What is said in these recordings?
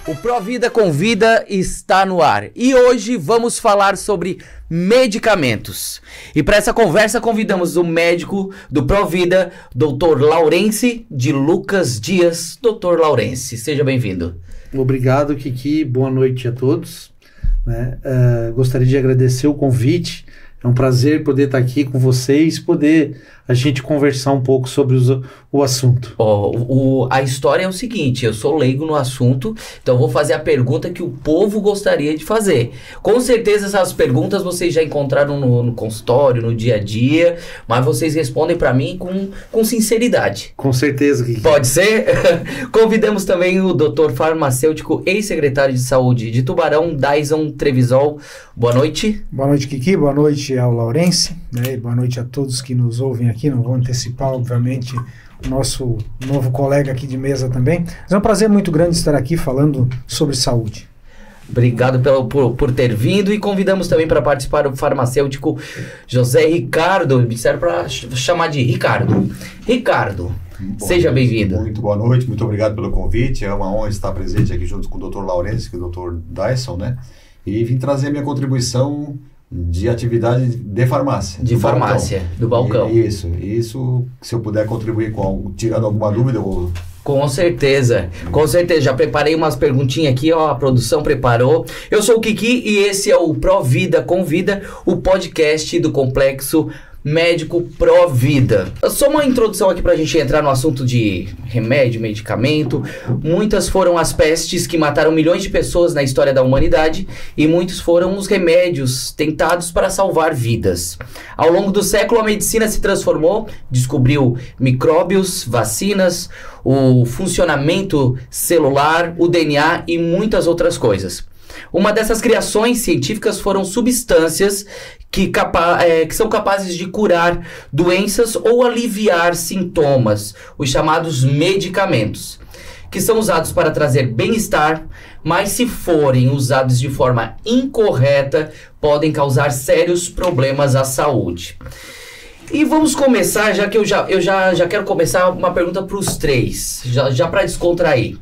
O Provida Convida está no ar e hoje vamos falar sobre medicamentos. E para essa conversa convidamos o médico do Provida, Dr. Laurence de Lucas Dias. Dr. Laurence, seja bem-vindo. Obrigado, Kiki. Boa noite a todos. Gostaria de agradecer o convite. É um prazer poder estar aqui com vocês, poder a gente conversar um pouco sobre o assunto. A história é o seguinte, eu sou leigo no assunto, então vou fazer a pergunta que o povo gostaria de fazer. Com certeza essas perguntas vocês já encontraram no consultório, no dia a dia, mas vocês respondem para mim com sinceridade. Com certeza, Kiki. Pode ser? Convidamos também o doutor farmacêutico ex-secretário de saúde de Tubarão, Dyson Trevisol. Boa noite. Boa noite, Kiki. Boa noite ao Laurence, né? Boa noite a todos que nos ouvem aqui. Não vou antecipar, obviamente, o nosso novo colega aqui de mesa também. Mas é um prazer muito grande estar aqui falando sobre saúde. Obrigado por ter vindo e convidamos também para participar o farmacêutico José Ricardo. Me disseram para chamar de Ricardo. Ricardo, seja bem-vindo. Muito boa noite, muito obrigado pelo convite. É uma honra estar presente aqui junto com o Dr. Laurence, que é o Dr. Dyson, né? E vim trazer minha contribuição de atividade de farmácia. De farmácia, do balcão. Isso, se eu puder contribuir com algo, tirando alguma dúvida, eu vou... Com certeza, já preparei umas perguntinhas aqui, ó, a produção preparou. Eu sou o Kiki e esse é o Provida Convida, o podcast do Complexo Médico Provida. Só uma introdução aqui pra gente entrar no assunto de remédio, medicamento. Muitas foram as pestes que mataram milhões de pessoas na história da humanidade e muitos foram os remédios tentados para salvar vidas. Ao longo do século a medicina se transformou, descobriu micróbios, vacinas, o funcionamento celular, o DNA e muitas outras coisas. Uma dessas criações científicas foram substâncias que são capazes de curar doenças ou aliviar sintomas, os chamados medicamentos, que são usados para trazer bem-estar, mas se forem usados de forma incorreta, podem causar sérios problemas à saúde. E vamos começar, já que eu já quero começar uma pergunta para os três, já para descontrair.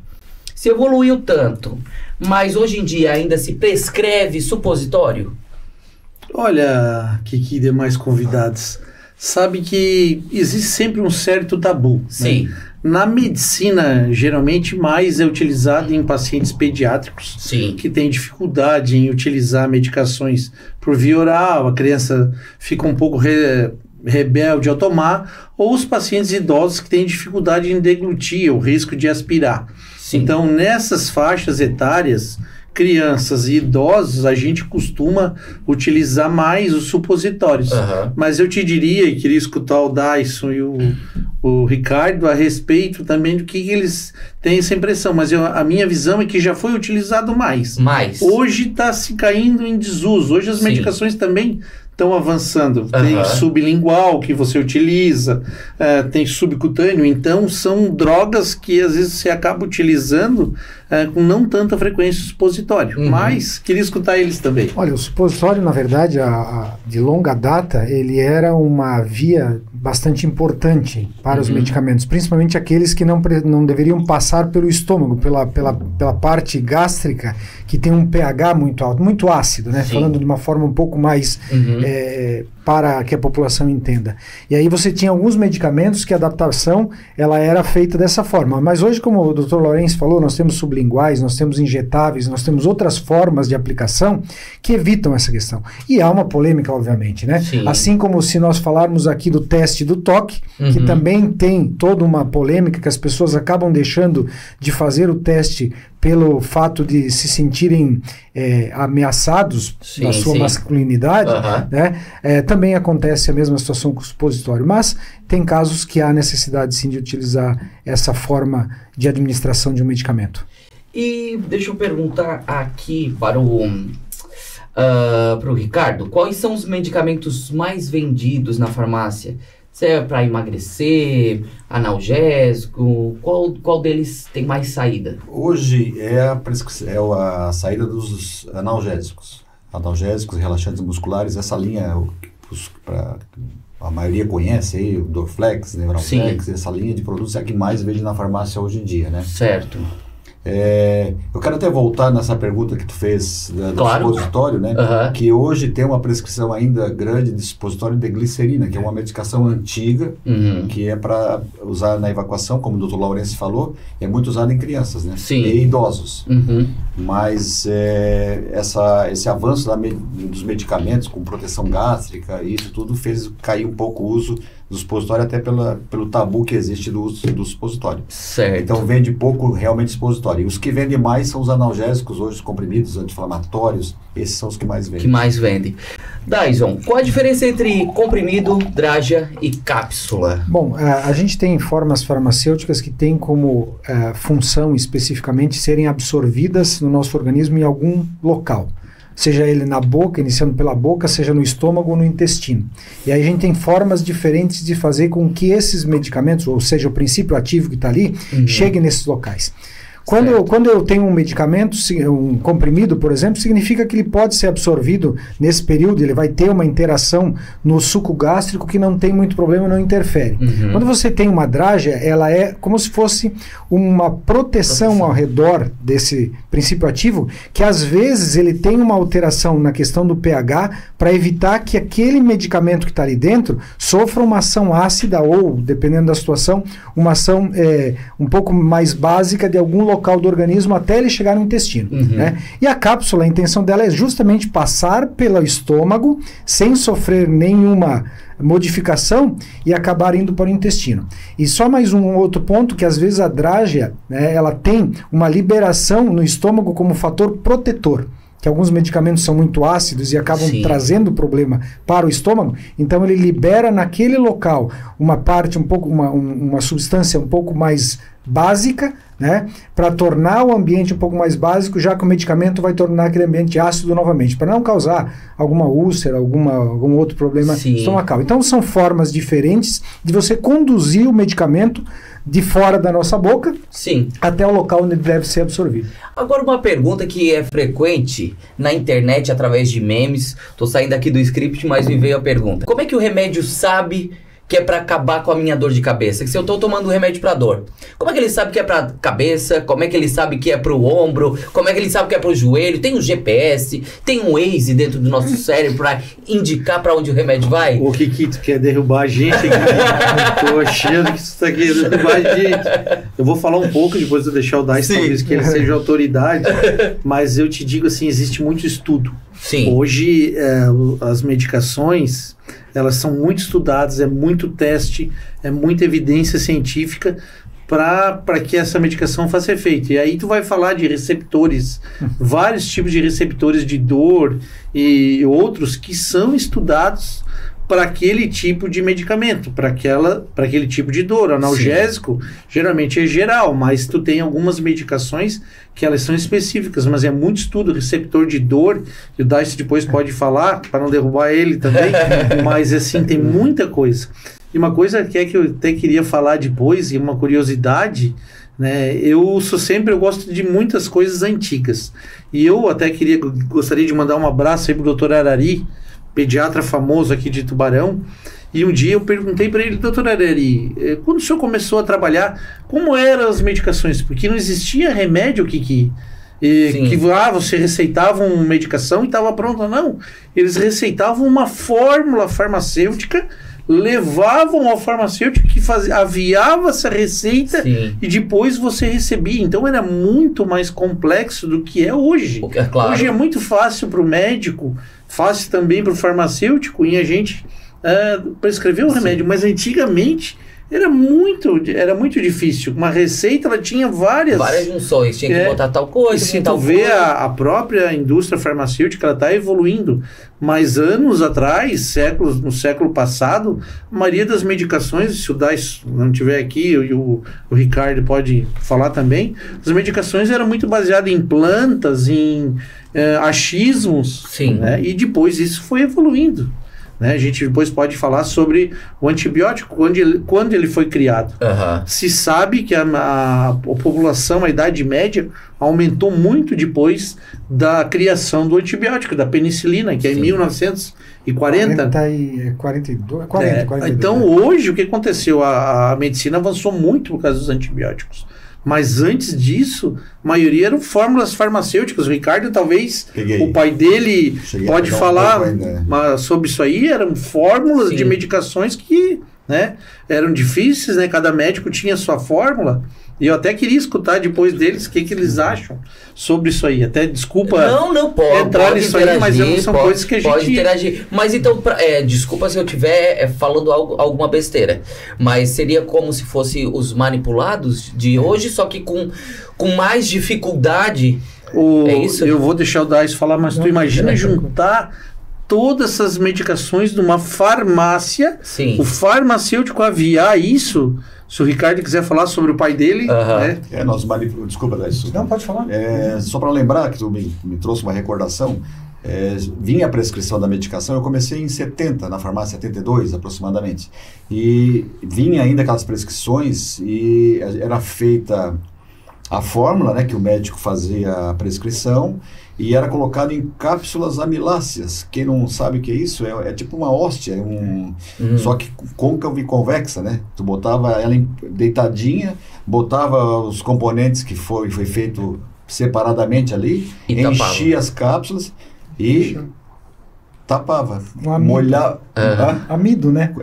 Se evoluiu tanto, mas hoje em dia ainda se prescreve supositório? Olha, Kiki e demais convidados, sabe que existe sempre um certo tabu. Sim. Né? Na medicina, geralmente mais é utilizado em pacientes pediátricos. Sim. Que têm dificuldade em utilizar medicações por via oral, a criança fica um pouco rebelde ao tomar, ou os pacientes idosos que têm dificuldade em deglutir, o risco de aspirar. Sim. Então, nessas faixas etárias, crianças e idosos, a gente costuma utilizar mais os supositórios. Uhum. Mas eu te diria, e queria escutar o Dyson e o Ricardo a respeito também do que eles têm essa impressão. Mas a minha visão é que já foi utilizado mais. Hoje está se caindo em desuso. Hoje as medicações também estão avançando. Tem sublingual que você utiliza, tem subcutâneo, então são drogas que às vezes você acaba utilizando com não tanta frequência supositório, mas queria escutar eles também. Olha, o supositório, na verdade, de longa data, ele era uma via bastante importante para os medicamentos, principalmente aqueles que não deveriam passar pelo estômago, pela parte gástrica, que tem um pH muito alto, muito ácido, né? Sim. Falando de uma forma um pouco mais para que a população entenda. E aí você tinha alguns medicamentos que a adaptação ela era feita dessa forma. Mas hoje, como o Dr. Laurence falou, nós temos sublinguais, nós temos injetáveis, nós temos outras formas de aplicação que evitam essa questão. E há uma polêmica, obviamente, né? Sim. Assim como se nós falarmos aqui do teste do toque, que também tem toda uma polêmica que as pessoas acabam deixando de fazer o teste pelo fato de se sentirem ameaçados na sua masculinidade, né? Também acontece a mesma situação com o supositório, mas tem casos que há necessidade sim de utilizar essa forma de administração de um medicamento. E deixa eu perguntar aqui para o Ricardo, quais são os medicamentos mais vendidos na farmácia? Se é para emagrecer, analgésico, qual deles tem mais saída? Hoje é a saída dos analgésicos. Analgésicos, relaxantes musculares, essa linha a maioria conhece aí, o Dorflex, Neuralflex, essa linha de produtos é a que mais vende na farmácia hoje em dia, né? Certo. Eu quero até voltar nessa pergunta que tu fez do supositório, né? Que hoje tem uma prescrição ainda grande de supositório de glicerina, que é uma medicação antiga, que é para usar na evacuação, como o Dr. Laurence falou, é muito usada em crianças, né? Sim. E idosos. Mas esse avanço dos medicamentos com proteção gástrica, isso tudo fez cair um pouco o uso do supositório, até pelo tabu que existe do uso do supositório. Certo. Então vende pouco realmente supositório. E os que vendem mais são os analgésicos, hoje os comprimidos anti-inflamatórios, esses são os que mais vendem. Dyson, qual a diferença entre comprimido, draja e cápsula? Bom, a gente tem formas farmacêuticas que têm como função especificamente serem absorvidas no nosso organismo em algum local. Seja ele na boca, iniciando pela boca, seja no estômago ou no intestino. E aí a gente tem formas diferentes de fazer com que esses medicamentos, ou seja, o princípio ativo que está ali, chegue nesses locais. Quando eu tenho um medicamento, um comprimido, por exemplo, significa que ele pode ser absorvido nesse período, ele vai ter uma interação no suco gástrico que não tem muito problema, não interfere. Quando você tem uma draja, ela é como se fosse uma proteção ao redor desse princípio ativo, que às vezes ele tem uma alteração na questão do pH para evitar que aquele medicamento que está ali dentro sofra uma ação ácida ou, dependendo da situação, uma ação um pouco mais básica de algum local do organismo até ele chegar no intestino. Né? E a cápsula, a intenção dela é justamente passar pelo estômago sem sofrer nenhuma modificação e acabar indo para o intestino. E só mais um outro ponto, que às vezes a drágia, né, ela tem uma liberação no estômago como fator protetor, que alguns medicamentos são muito ácidos e acabam trazendo problema para o estômago, então ele libera naquele local uma parte, uma substância um pouco mais básica, né, para tornar o ambiente um pouco mais básico, já que o medicamento vai tornar aquele ambiente ácido novamente, para não causar alguma úlcera, algum outro problema estomacal. Então são formas diferentes de você conduzir o medicamento de fora da nossa boca até o local onde ele deve ser absorvido. Agora uma pergunta que é frequente na internet através de memes. Tô saindo aqui do script, mas me veio a pergunta. Como é que o remédio sabe que é para acabar com a minha dor de cabeça? Que se eu tô tomando um remédio para dor, como é que ele sabe que é para cabeça? Como é que ele sabe que é para o ombro? Como é que ele sabe que é para o joelho? Tem um GPS, tem um Waze dentro do nosso cérebro para indicar para onde o remédio vai? Ô Kiki, tu quer derrubar a gente aqui? Tô achando que isso tá querendo derrubar a gente. Eu vou falar um pouco, depois eu deixar o Dyson, talvez que ele seja autoridade, mas eu te digo assim, existe muito estudo. Hoje as medicações, elas são muito estudadas, é muito teste, é muita evidência científica para que essa medicação faça efeito. E aí tu vai falar de receptores, vários tipos de receptores de dor e outros que são estudados para aquele tipo de medicamento, para aquele tipo de dor. O analgésico geralmente é geral, mas tu tem algumas medicações que elas são específicas, mas é muito estudo, receptor de dor, e o Dyson depois pode falar, para não derrubar ele também, mas assim, tem muita coisa. E uma coisa que eu até queria falar depois, e uma curiosidade, né, eu gosto de muitas coisas antigas, e eu até gostaria de mandar um abraço aí pro Dr. Arari, pediatra famoso aqui de Tubarão, e um dia eu perguntei para ele: doutor Arari, quando o senhor começou a trabalhar, como eram as medicações? Porque não existia remédio que você receitava uma medicação e estava pronta. Não, eles receitavam uma fórmula farmacêutica, levavam ao farmacêutico que aviava essa receita e depois você recebia. Então era muito mais complexo do que é hoje. Hoje é muito fácil para o médico, fácil também para o farmacêutico, e a gente prescrever o remédio, mas antigamente era muito difícil. Uma receita, ela tinha várias junções, tinha que botar tal coisa. E se tu vê a própria indústria farmacêutica, ela está evoluindo, mas anos atrás, no século passado, a maioria das medicações, se o Dyson não estiver aqui, e o Ricardo pode falar também, as medicações eram muito baseadas em plantas, em achismos, né? E depois isso foi evoluindo. Né? A gente depois pode falar sobre o antibiótico, quando ele foi criado. Se sabe que a população, a idade média, aumentou muito depois da criação do antibiótico, da penicilina, que é em 1940. 42. Então hoje o que aconteceu? A medicina avançou muito por causa dos antibióticos. Mas antes disso, a maioria eram fórmulas farmacêuticas. O Ricardo, talvez, o pai dele pode falar sobre isso aí. Eram fórmulas de medicações que, né, eram difíceis, né? Cada médico tinha sua fórmula. E eu até queria escutar depois deles o que eles acham sobre isso aí. Até, desculpa entrar nisso aí, mas são coisas que a gente... Pode interagir. Mas então, desculpa se eu estiver falando alguma besteira, mas seria como se fosse os manipulados de hoje, só que com mais dificuldade. É isso? Eu vou deixar o Dais falar, mas tu imagina juntar todas essas medicações numa farmácia, o farmacêutico aviar isso... Se o Ricardo quiser falar sobre o pai dele... né? Desculpa, Dais. Não, pode falar. Só para lembrar que tu me trouxe uma recordação, vinha a prescrição da medicação, eu comecei em 70, na farmácia 72 aproximadamente, e vinha ainda aquelas prescrições e era feita a fórmula, né, que o médico fazia a prescrição, e era colocado em cápsulas amiláceas. Quem não sabe o que é isso, é tipo uma hóstia, só que côncava e convexa, né? Tu botava ela deitadinha, botava os componentes que foi feito separadamente ali, enchia as cápsulas tapava. Molhava. Amido, né?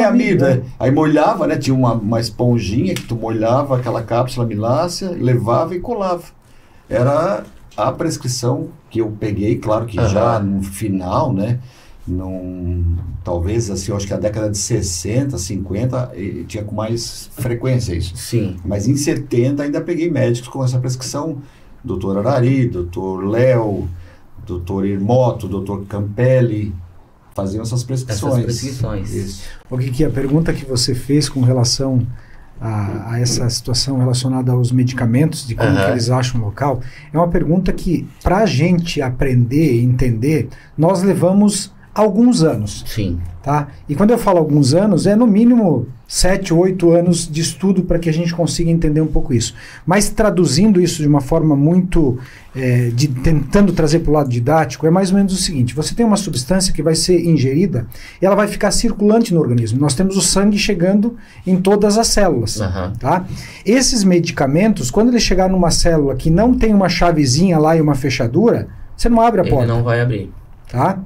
Amido. Aí molhava, né? Tinha uma esponjinha que tu molhava aquela cápsula amilácea, levava e colava. Era a prescrição que eu peguei, claro que já no final, né? Talvez, assim, eu acho que a década de 60, 50, tinha com mais frequência isso. Sim. Mas em 70 ainda peguei médicos com essa prescrição. Dr. Arari, Dr. Léo, Dr. Irmoto, Dr. Campelli, faziam essas prescrições. Isso. O Kiki, a pergunta que você fez com relação a essa situação relacionada aos medicamentos, de como que eles acham o local, é uma pergunta que, para a gente aprender e entender, nós levamos alguns anos. Sim. Tá? E quando eu falo alguns anos, é no mínimo 7, 8 anos de estudo para que a gente consiga entender um pouco isso. Mas traduzindo isso de uma forma muito, tentando trazer para o lado didático, é mais ou menos o seguinte: você tem uma substância que vai ser ingerida e ela vai ficar circulante no organismo. Nós temos o sangue chegando em todas as células. Tá? Esses medicamentos, quando ele chegar numa célula que não tem uma chavezinha lá e uma fechadura, você não abre a porta. Ele não vai abrir. Tá?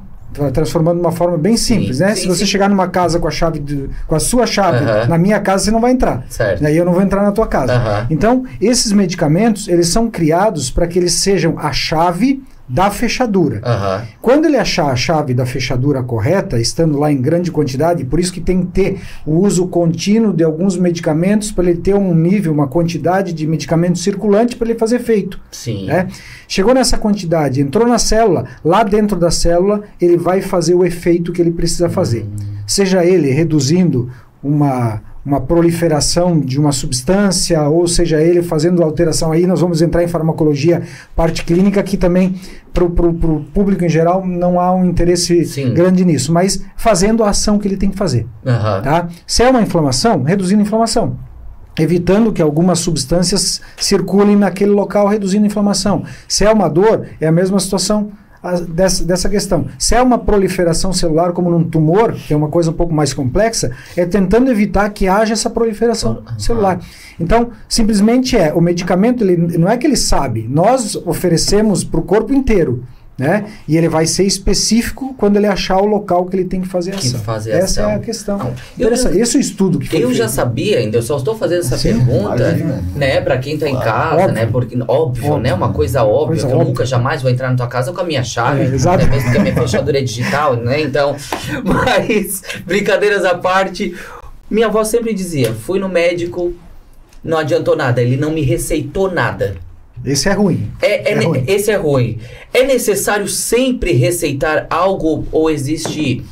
Transformando de uma forma bem simples, né? Se você chegar numa casa com a chave, com a sua chave, na minha casa você não vai entrar. Certo. Aí eu não vou entrar na tua casa. Então, esses medicamentos, eles são criados para que eles sejam a chave da fechadura. Quando ele achar a chave da fechadura correta, estando lá em grande quantidade, por isso que tem que ter o uso contínuo de alguns medicamentos para ele ter um nível, uma quantidade de medicamento circulante para ele fazer efeito. Sim. Né? Chegou nessa quantidade, entrou na célula, lá dentro da célula ele vai fazer o efeito que ele precisa fazer. Seja ele reduzindo uma proliferação de uma substância, ou seja ele fazendo alteração. Aí nós vamos entrar em farmacologia, parte clínica, que também para o público em geral não há um interesse grande nisso, mas fazendo a ação que ele tem que fazer. Tá? Se é uma inflamação, reduzindo a inflamação, evitando que algumas substâncias circulem naquele local, reduzindo a inflamação. Se é uma dor, é a mesma situação dessa questão. Se é uma proliferação celular, como num tumor, que é uma coisa um pouco mais complexa, é tentando evitar que haja essa proliferação celular. Então, simplesmente o medicamento, ele, não é que ele sabe, nós oferecemos para o corpo inteiro, né? E ele vai ser específico quando ele achar o local que ele tem que fazer a ação. Essa é a questão. Esse é o estudo que foi feito. Já sabia ainda, eu só estou fazendo essa pergunta, né, para quem está em casa, óbvio, né, porque óbvio, né, uma coisa óbvia, que eu nunca jamais vou entrar na tua casa com a minha chave, até mesmo porque a minha fechadura é digital, né, então, mas, brincadeiras à parte, minha avó sempre dizia, fui no médico, não adiantou nada, ele não me receitou nada. Esse é ruim. Ruim. Esse é ruim. É necessário sempre receitar algo, ou existe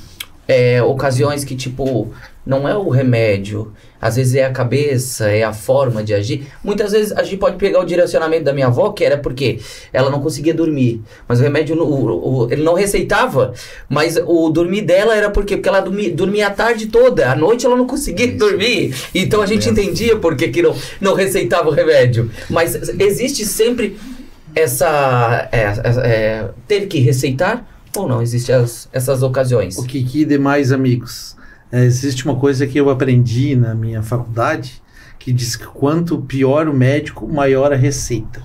ocasiões que, tipo, não é o remédio, às vezes é a cabeça, é a forma de agir. Muitas vezes a gente pode pegar o direcionamento da minha avó, que era porque ela não conseguia dormir, mas o remédio, ele não receitava, mas o dormir dela era porque ela dormia a tarde toda, à noite ela não conseguia dormir, então a gente entendia por que não receitava o remédio. Mas existe sempre teve que receitar ou não? Existem essas ocasiões? O que demais, amigos? Existe uma coisa que eu aprendi na minha faculdade, que diz que quanto pior o médico, maior a receita.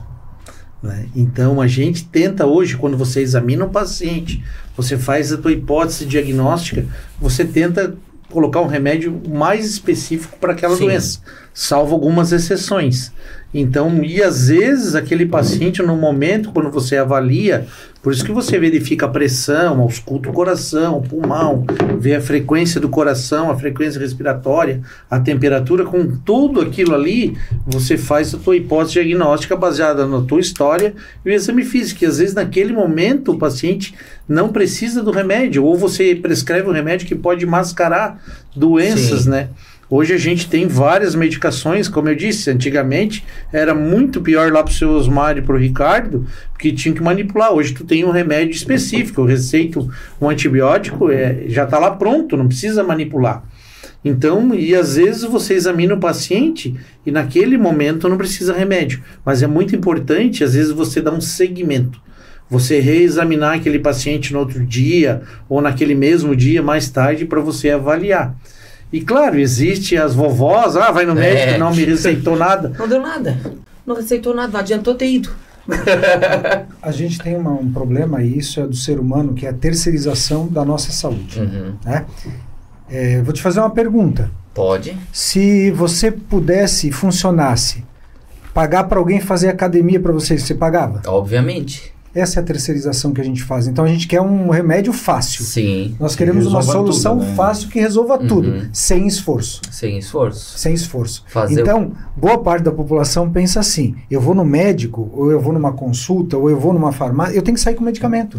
Né? Então, a gente tenta hoje, quando você examina o paciente, você faz a tua hipótese diagnóstica, você tenta colocar um remédio mais específico para aquela doença, salvo algumas exceções. Então, e às vezes aquele paciente no momento, quando você avalia, por isso que você verifica a pressão, ausculta o coração, o pulmão, vê a frequência do coração, a frequência respiratória, a temperatura, com tudo aquilo ali, você faz a tua hipótese diagnóstica baseada na tua história e o exame físico, que às vezes naquele momento o paciente não precisa do remédio, ou você prescreve um remédio que pode mascarar doenças, né? Hoje a gente tem várias medicações, como eu disse, antigamente era muito pior lá para o seu Osmar e para o Ricardo, porque tinha que manipular. Hoje tu tem um remédio específico, eu receito um antibiótico, já está lá pronto, não precisa manipular. Então, e às vezes você examina o paciente e naquele momento não precisa remédio, mas é muito importante, às vezes você dá um segmento. Você reexaminar aquele paciente no outro dia ou naquele mesmo dia mais tarde para você avaliar. E claro, existe as vovós, vai no médico, não me receitou nada. Não deu nada, não receitou nada, não adiantou ter ido. A gente tem um problema, e isso é do ser humano, que é a terceirização da nossa saúde. Né? Vou te fazer uma pergunta. Pode. Se você pudesse, funcionasse, pagar para alguém fazer academia para você pagava? Obviamente. Essa é a terceirização que a gente faz. Então a gente quer um remédio fácil. Sim. Nós queremos uma solução fácil que resolva tudo, sem esforço. Sem esforço. Sem esforço. Então, boa parte da população pensa assim, eu vou no médico, ou eu vou numa consulta, ou eu vou numa farmácia, eu tenho que sair com medicamento.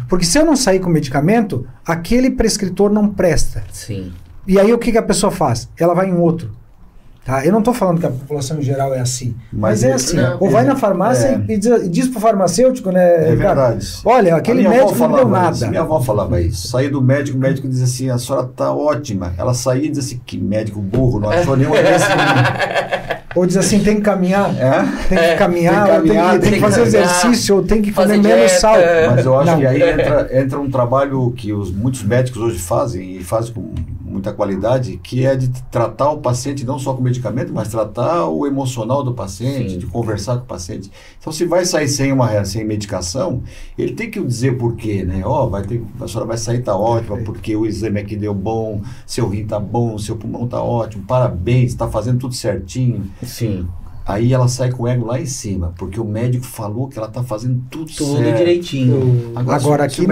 Porque se eu não sair com medicamento, aquele prescritor não presta. Sim. E aí o que a pessoa faz? Ela vai em outro. Tá? Eu não estou falando que a população em geral é assim, mas é assim. Ou vai na farmácia e diz para o farmacêuco, né, Ricardo, verdade. Olha, aquele médico não deu nada. Minha avó falava isso. Saí do médico, o médico dizia assim, a senhora está ótima. Ela saía e dizia assim, que médico burro, não achou nenhum desse. Ou diz assim, tem que caminhar, tem que caminhar, tem que fazer exercício, ou tem que comer menos sal. Mas eu acho que aí entra um trabalho que muitos médicos hoje fazem, e fazem com muita qualidade, que é de tratar o paciente não só com medicamento, mas tratar o emocional do paciente, de conversar com o paciente. Então, se vai sair sem medicação, ele tem que dizer por quê, né? A senhora vai sair, tá ótima, porque o exame aqui deu bom, seu rim tá bom, seu pulmão tá ótimo, parabéns, tá fazendo tudo certinho. Sim. Aí ela sai com o ego lá em cima, porque o médico falou que ela está fazendo tudo certo. Direitinho. Agora se o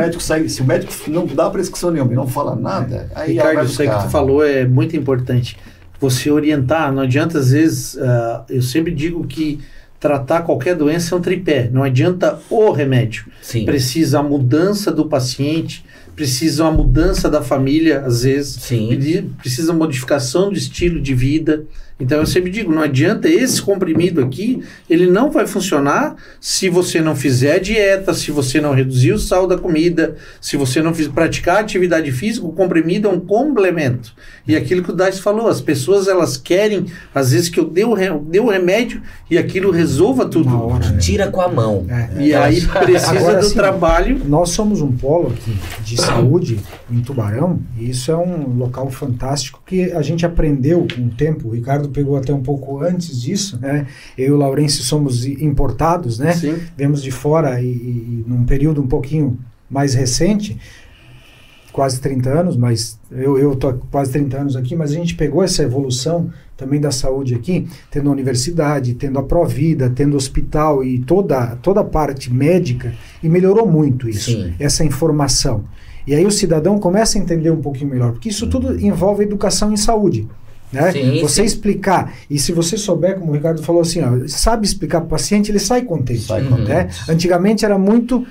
médico não dá prescrição nenhuma e não fala nada, aí Ricardo, isso aí que tu falou é muito importante. Você orientar, não adianta às vezes, eu sempre digo que tratar qualquer doença é um tripé, não adianta o remédio. Sim. Precisa a mudança do paciente, precisa uma mudança da família, às vezes, precisa modificação do estilo de vida. Então eu sempre digo, não adianta esse comprimido aqui, ele não vai funcionar se você não fizer dieta, se você não reduzir o sal da comida, se você não praticar atividade física, o comprimido é um complemento. E aquilo que o Dais falou, as pessoas elas querem, às vezes que eu dê o remédio e aquilo resolva tudo. Tira com a mão. E aí precisa do trabalho. Nós somos um polo aqui de saúde em Tubarão, e isso é um local fantástico que a gente aprendeu com o tempo. O Ricardo pegou até um pouco antes disso, né? Eu e o Laurence somos importados, né? Sim. Viemos de fora e num período um pouquinho mais recente, quase 30 anos, mas eu tô quase 30 anos aqui, mas a gente pegou essa evolução também da saúde aqui, tendo a universidade, tendo a Provida, tendo o hospital e toda a parte médica, e melhorou muito isso, essa informação. E aí o cidadão começa a entender um pouquinho melhor, porque isso tudo envolve educação em saúde. Né? Você explicar, e se você souber, como o Ricardo falou assim, sabe explicar para o paciente, ele sai contente. Né? Antigamente era muito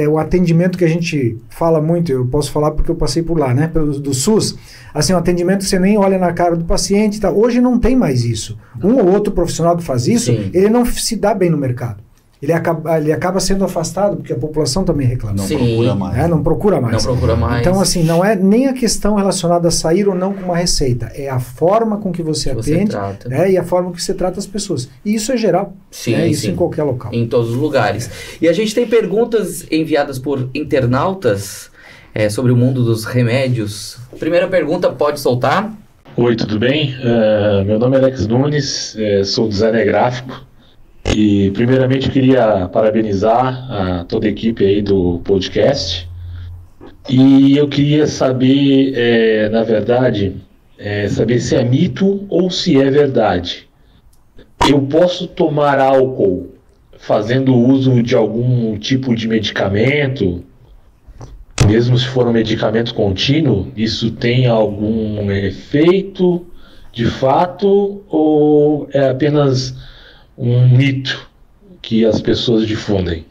o atendimento que a gente fala muito, eu posso falar porque eu passei por lá, né? do SUS, assim, um atendimento que você nem olha na cara do paciente, tá? Hoje não tem mais isso. Um ou outro profissional que faz isso, ele não se dá bem no mercado. Ele acaba sendo afastado, porque a população também reclama. Não procura mais. Não procura mais. Não procura mais. Então, assim, não é nem a questão relacionada a sair ou não com uma receita. É a forma com que você atende, né, e a forma que você trata as pessoas. E isso é geral. Isso em qualquer local. Em todos os lugares. E a gente tem perguntas enviadas por internautas sobre o mundo dos remédios. Primeira pergunta, pode soltar? Oi, tudo bem? Meu nome é Alex Nunes, sou designer gráfico e primeiramente queria parabenizar a toda a equipe aí do podcast e eu queria saber, na verdade, saber se é mito ou se é verdade. Eu posso tomar álcool fazendo uso de algum tipo de medicamento? Mesmo se for um medicamento contínuo, isso tem algum efeito de fato ou é apenas um mito que as pessoas difundem?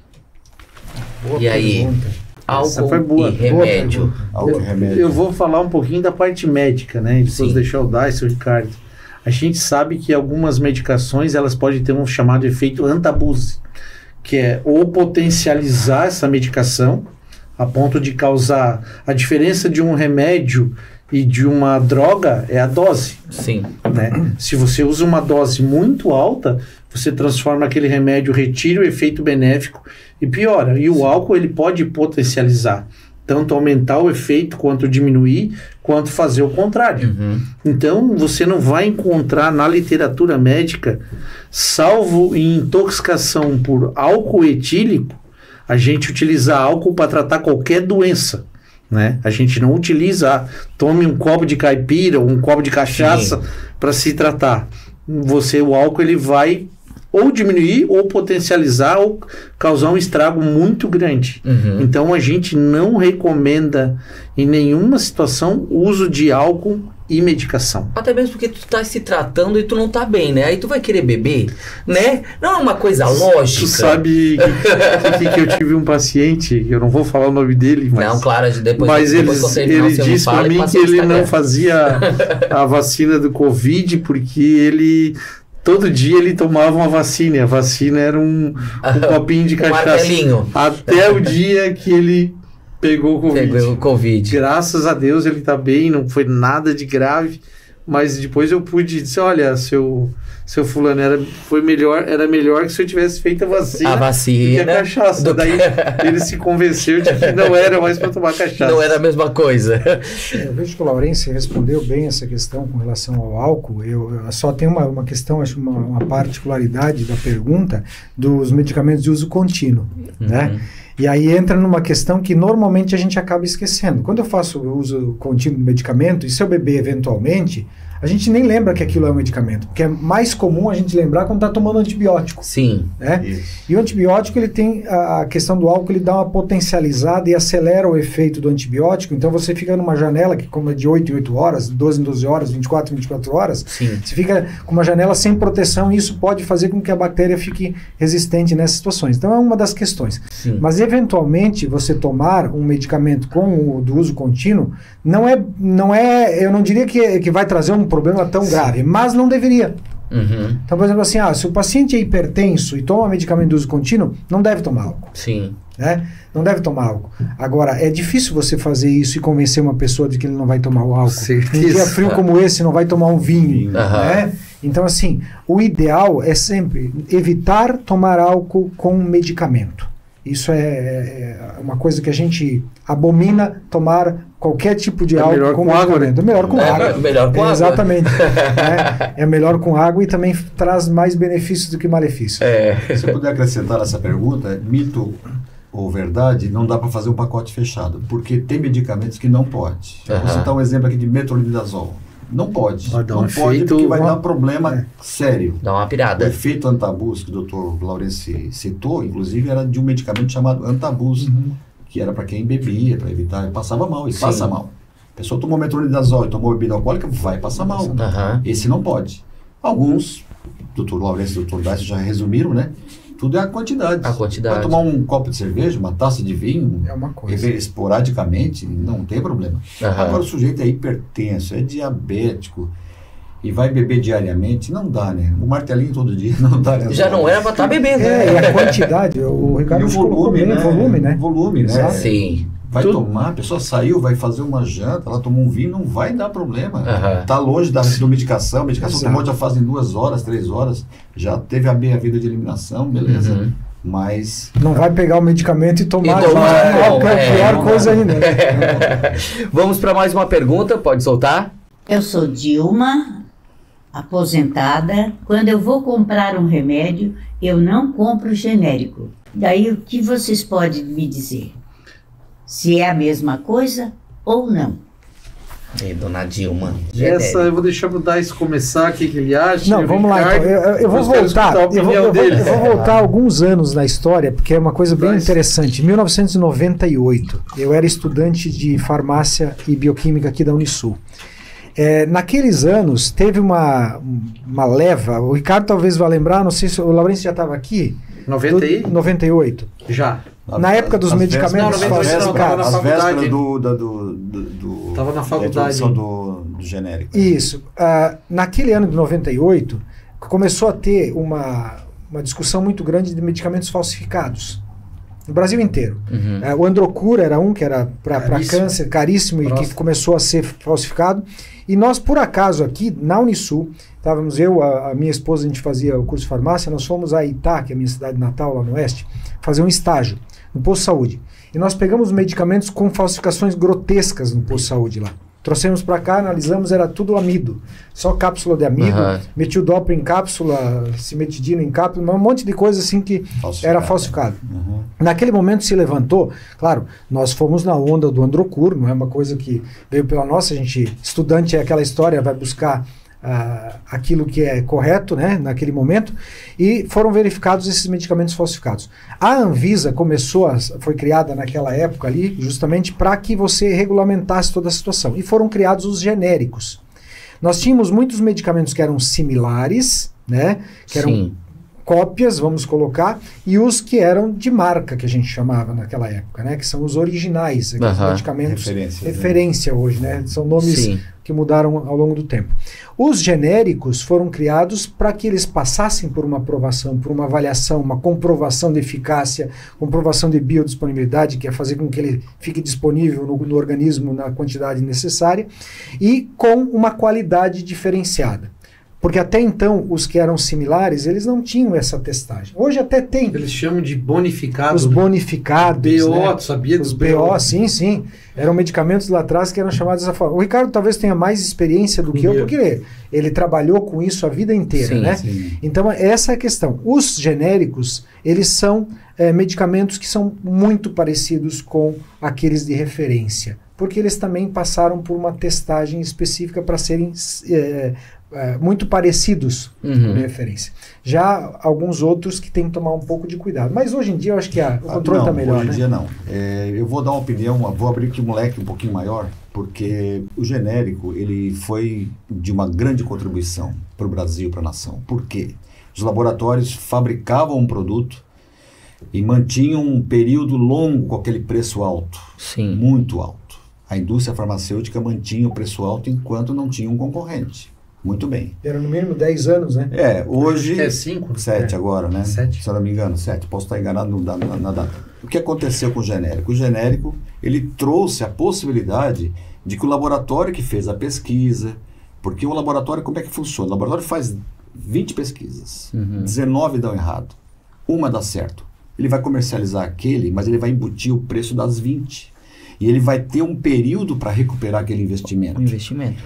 Boa e aí, álcool foi boa. E remédio. Eu vou falar um pouquinho da parte médica, né? Depois deixar o Dais e o Ricardo. A gente sabe que algumas medicações elas podem ter um chamado efeito antabuse, que é ou potencializar essa medicação a ponto de causar... A diferença de um remédio e de uma droga é a dose. Sim. Né? Se você usa uma dose muito alta, você transforma aquele remédio, retira o efeito benéfico e piora. E o álcool ele pode potencializar. Tanto aumentar o efeito, quanto diminuir, quanto fazer o contrário. Então, você não vai encontrar na literatura médica, salvo em intoxicação por álcool etílico, a gente utiliza álcool para tratar qualquer doença, né? A gente não utiliza, tome um copo de caipira ou um copo de cachaça para se tratar. O álcool ele vai ou diminuir ou potencializar ou causar um estrago muito grande. Então a gente não recomenda em nenhuma situação o uso de álcool e medicação. Até mesmo porque tu tá se tratando e tu não tá bem, né? Aí tu vai querer beber, né? Não é uma coisa lógica. Tu sabe que eu tive um paciente, eu não vou falar o nome dele, mas... Não, claro, depois ele disse pra mim que ele não fazia a vacina do Covid porque ele... Todo dia ele tomava uma vacina, e a vacina era um copinho de cachaça. Até o dia que ele pegou o Covid. Graças a Deus ele tá bem, não foi nada de grave, mas depois eu pude dizer, olha, seu fulano era melhor que se eu tivesse feito a vacina do que a cachaça. Daí ele se convenceu de que não era mais para tomar cachaça. Não era a mesma coisa. Eu vejo que o Laurence respondeu bem essa questão com relação ao álcool. Eu só tenho uma questão, acho uma particularidade da pergunta dos medicamentos de uso contínuo, né? E aí entra numa questão que normalmente a gente acaba esquecendo. Quando eu faço o uso contínuo do medicamento, e se eu beber eventualmente, a gente nem lembra que aquilo é um medicamento, porque é mais comum a gente lembrar quando está tomando antibiótico. Sim. Né? E o antibiótico, ele tem a questão do álcool, ele dá uma potencializada e acelera o efeito do antibiótico, então você fica numa janela que como é de 8 em 8 horas, 12 em 12 horas, 24 em 24 horas, você fica com uma janela sem proteção e isso pode fazer com que a bactéria fique resistente nessas situações. Então é uma das questões. Sim. Mas eventualmente você tomar um medicamento com o do uso contínuo, não é, eu não diria que vai trazer um problema tão grave, mas não deveria. Então, por exemplo, assim, se o paciente é hipertenso e toma medicamento de uso contínuo, não deve tomar álcool. Sim. Né? Não deve tomar álcool. Agora, é difícil você fazer isso e convencer uma pessoa de que ele não vai tomar o álcool. Um dia frio como esse, não vai tomar um vinho. Né? Então, assim, o ideal é sempre evitar tomar álcool com medicamento. Isso é uma coisa que a gente abomina, tomar qualquer tipo de álcool melhor com água, né? Melhor com água. Melhor com água. Exatamente. É melhor com água e também traz mais benefícios do que malefícios. Se eu puder acrescentar essa pergunta, mito ou verdade, não dá para fazer um pacote fechado, porque tem medicamentos que não pode. Vou citar um exemplo aqui de metronidazol. Não pode. Não pode porque vai dar um problema sério. Dá uma pirada. O efeito antabus que o Dr. Laurence citou, inclusive, era de um medicamento chamado antabus, que era para quem bebia, para evitar, passava mal, e passa mal. A pessoa tomou metronidazol e tomou bebida alcoólica, vai passar mal. Esse não pode. Alguns, Dr. Laurence e Dr. Dais já resumiram, né? Tudo é a quantidade. Vai tomar um copo de cerveja, uma taça de vinho, é uma coisa. Esporadicamente, não tem problema. Agora o sujeito é hipertenso, é diabético e vai beber diariamente, não dá, né? O martelinho todo dia não dá. Né? Já não era para estar bebendo. E a quantidade, o Ricardo colocou bem, volume, né? Volume, né? Sim. Vai tomar, a pessoa saiu, vai fazer uma janta, ela tomou um vinho, não vai dar problema. Tá longe da medicação, a medicação tomou já fazem 2 horas, 3 horas, já teve a meia-vida de eliminação, beleza. Mas... Não vai pegar o medicamento e tomar, que é a pior coisa ainda. Vamos para mais uma pergunta, pode soltar? Eu sou Dilma, aposentada. Quando eu vou comprar um remédio, eu não compro genérico. Daí o que vocês podem me dizer? Se é a mesma coisa ou não? E dona Dilma. Essa eu vou deixar pro Dais começar, o que ele acha. Não, vamos lá. Então. Eu vou voltar. Eu vou voltar alguns anos na história, porque é uma coisa bem interessante. Em 1998, eu era estudante de farmácia e bioquímica aqui da Unisul. Naqueles anos, teve uma leva, o Ricardo talvez vá lembrar, não sei se o Laurence já estava aqui. 98. Já. Na época dos medicamentos falsificados. As vésperas Estava na faculdade. Do genérico. Isso. Naquele ano de 98, começou a ter uma discussão muito grande de medicamentos falsificados. No Brasil inteiro. O Androcur era um que era para câncer, caríssimo, e que começou a ser falsificado. E nós, por acaso, aqui na Unisul, estávamos a minha esposa, a gente fazia o curso de farmácia, nós fomos a Itá, que é a minha cidade natal, lá no oeste, fazer um estágio no posto de saúde. E nós pegamos medicamentos com falsificações grotescas no posto de saúde lá. Trouxemos para cá, analisamos, era tudo amido. Só cápsula de amido, metildopro em cápsula, cimetidina em cápsula, um monte de coisa assim que era falsificado. Naquele momento se levantou, claro, nós fomos na onda do Androcur, não é uma coisa que veio pela nossa, a gente, estudante é aquela história, vai buscar aquilo que é correto, né, naquele momento, e foram verificados esses medicamentos falsificados. A Anvisa foi criada naquela época ali, justamente para que você regulamentasse toda a situação, e foram criados os genéricos. Nós tínhamos muitos medicamentos que eram similares, né, que eram cópias, vamos colocar, e os que eram de marca, que a gente chamava naquela época, né, que são os originais, aqueles medicamentos referência hoje, né, são nomes que mudaram ao longo do tempo. Os genéricos foram criados para que eles passassem por uma aprovação, por uma avaliação, uma comprovação de eficácia, comprovação de biodisponibilidade, que é fazer com que ele fique disponível no organismo na quantidade necessária, e com uma qualidade diferenciada. Porque até então, os que eram similares, eles não tinham essa testagem. Hoje até tem. Eles chamam de bonificados. Os bonificados. BO, né? Tu sabia dos BO? Sim. Eram medicamentos lá atrás que eram chamados dessa forma. O Ricardo talvez tenha mais experiência do que eu, porque ele trabalhou com isso a vida inteira, né? Sim. Então, essa é a questão. Os genéricos, eles são medicamentos que são muito parecidos com aqueles de referência. Porque eles também passaram por uma testagem específica para serem muito parecidos com referência. Já alguns outros que tem que tomar um pouco de cuidado. Mas hoje em dia eu acho que o controle está melhor. Hoje em dia não. Eu vou dar uma opinião, vou abrir aqui um leque um pouquinho maior, porque o genérico ele foi de uma grande contribuição para o Brasil, para a nação. Por quê? Os laboratórios fabricavam um produto e mantinham um período longo com aquele preço alto. Sim. Muito alto. A indústria farmacêutica mantinha o preço alto enquanto não tinha um concorrente. Muito bem. Era no mínimo 10 anos, né? Hoje... É 5? 7 agora, né? 7. Se eu não me engano, 7. Posso estar enganado na data. O que aconteceu com o genérico? O genérico, ele trouxe a possibilidade de que o laboratório que fez a pesquisa... Porque o laboratório, como é que funciona? O laboratório faz 20 pesquisas. 19 dão errado. Uma dá certo. Ele vai comercializar aquele, mas ele vai embutir o preço das 20. E ele vai ter um período para recuperar aquele investimento.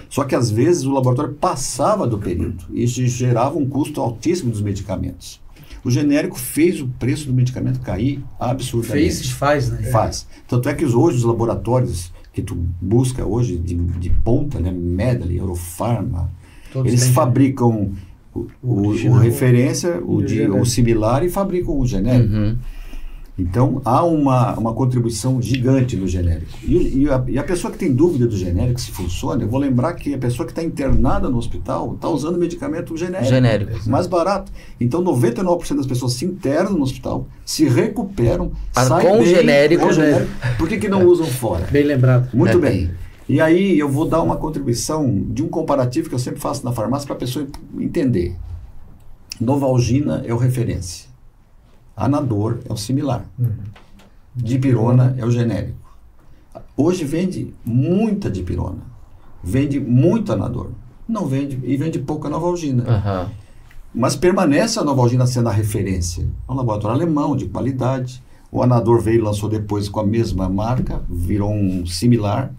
Só que às vezes o laboratório passava do período. E isso gerava um custo altíssimo dos medicamentos. O genérico fez o preço do medicamento cair absurdamente. Faz, né? Faz. Tanto é que hoje os laboratórios que tu busca hoje de ponta, né? Medley, Eurofarma, todos eles fabricam o referência, o similar e fabricam o genérico. Então, há uma contribuição gigante do genérico. E a pessoa que tem dúvida do genérico, se funciona, eu vou lembrar que a pessoa que está internada no hospital está usando medicamento genérico. Mais barato. Então, 99% das pessoas se internam no hospital, se recuperam, saem com bem, genérico. Por que não usam fora? Bem lembrado. Muito bem. E aí, eu vou dar uma contribuição de um comparativo que eu sempre faço na farmácia para a pessoa entender. Novalgina é o referência. Anador é o similar. Dipirona é o genérico. Hoje vende muita dipirona. Vende muito anador. Não vende, e vende pouca novalgina. Mas permanece a novalgina sendo a referência. É um laboratório alemão de qualidade. O anador veio e lançou depois com a mesma marca, virou um similar.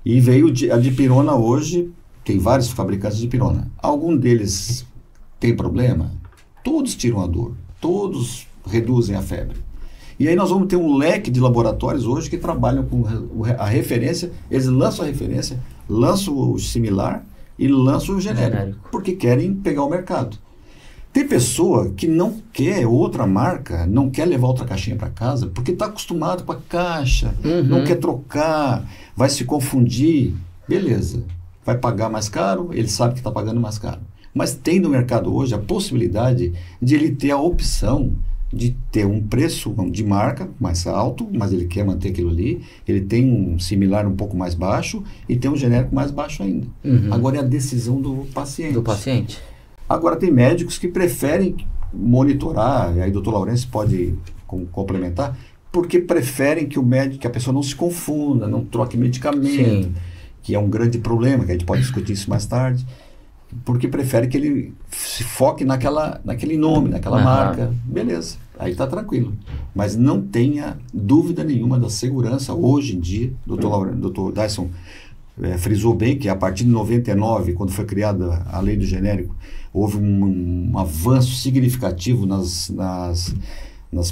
E veio a dipirona hoje tem vários fabricantes de pirona. Algum deles tem problema? Todos tiram a dor, todos reduzem a febre. E aí nós vamos ter um leque de laboratórios hoje que trabalham com a referência, eles lançam a referência, lançam o similar e lançam o genérico, porque querem pegar o mercado. Tem pessoa que não quer outra marca, não quer levar outra caixinha para casa, porque está acostumado com a caixa, não quer trocar, vai se confundir. Beleza, vai pagar mais caro, ele sabe que está pagando mais caro. Mas tem no mercado hoje a possibilidade de ele ter a opção de ter um preço de marca mais alto, mas ele quer manter aquilo ali, ele tem um similar um pouco mais baixo e tem um genérico mais baixo ainda. Agora é a decisão do paciente. Agora tem médicos que preferem monitorar, e aí o Dr. Laurêncio pode complementar, porque preferem que a pessoa não se confunda, não troque medicamento, que é um grande problema, que a gente pode discutir isso mais tarde, porque prefere que ele se foque naquele nome, naquela marca. Beleza, aí está tranquilo. Mas não tenha dúvida nenhuma da segurança. Hoje em dia, o Dr. Dyson frisou bem que a partir de 99, quando foi criada a lei do genérico, houve um avanço significativo nas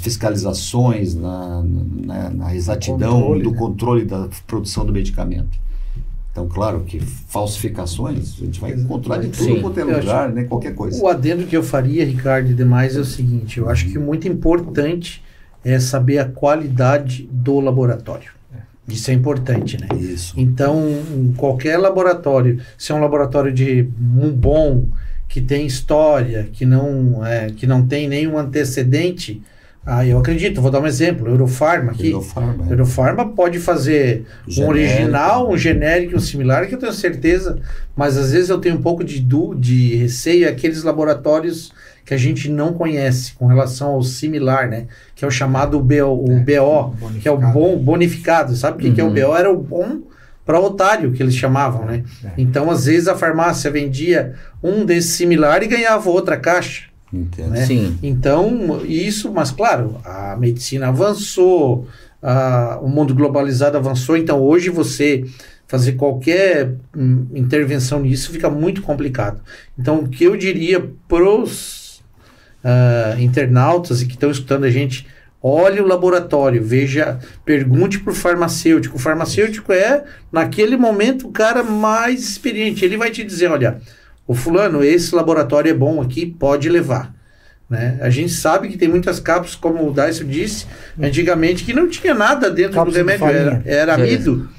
fiscalizações, na exatidão do controle da produção do medicamento. Então, claro que falsificações a gente vai encontrar de tudo quanto é lugar, né? Qualquer coisa. O adendo que eu faria, Ricardo, e demais, é o seguinte: eu acho que muito importante é saber a qualidade do laboratório. Isso é importante, né? Isso. Então, qualquer laboratório, se é um laboratório bom, que tem história, que não tem nenhum antecedente, eu acredito, vou dar um exemplo, Eurofarma aqui. Eurofarma pode fazer um original, um genérico, um similar, que eu tenho certeza, mas às vezes eu tenho um pouco de receio aqueles laboratórios que a gente não conhece com relação ao similar, né? Que é o chamado BO, que é o bom bonificado. Sabe o que é o BO? Era o bom para otário, que eles chamavam, né? Então, às vezes, a farmácia vendia um desse similar e ganhava outra caixa. Entendo. Né? Sim. Então, mas claro, a medicina avançou, o mundo globalizado avançou, então hoje você fazer qualquer intervenção nisso fica muito complicado. Então, o que eu diria pros internautas e que estão escutando a gente, olhe o laboratório, pergunte para o farmacêutico. O farmacêutico é, naquele momento, o cara mais experiente. Ele vai te dizer, olha, o fulano, esse laboratório é bom aqui, pode levar. Né? A gente sabe que tem muitas cápsulas, como o Dyson disse, antigamente, que não tinha nada dentro do remédio, era amido.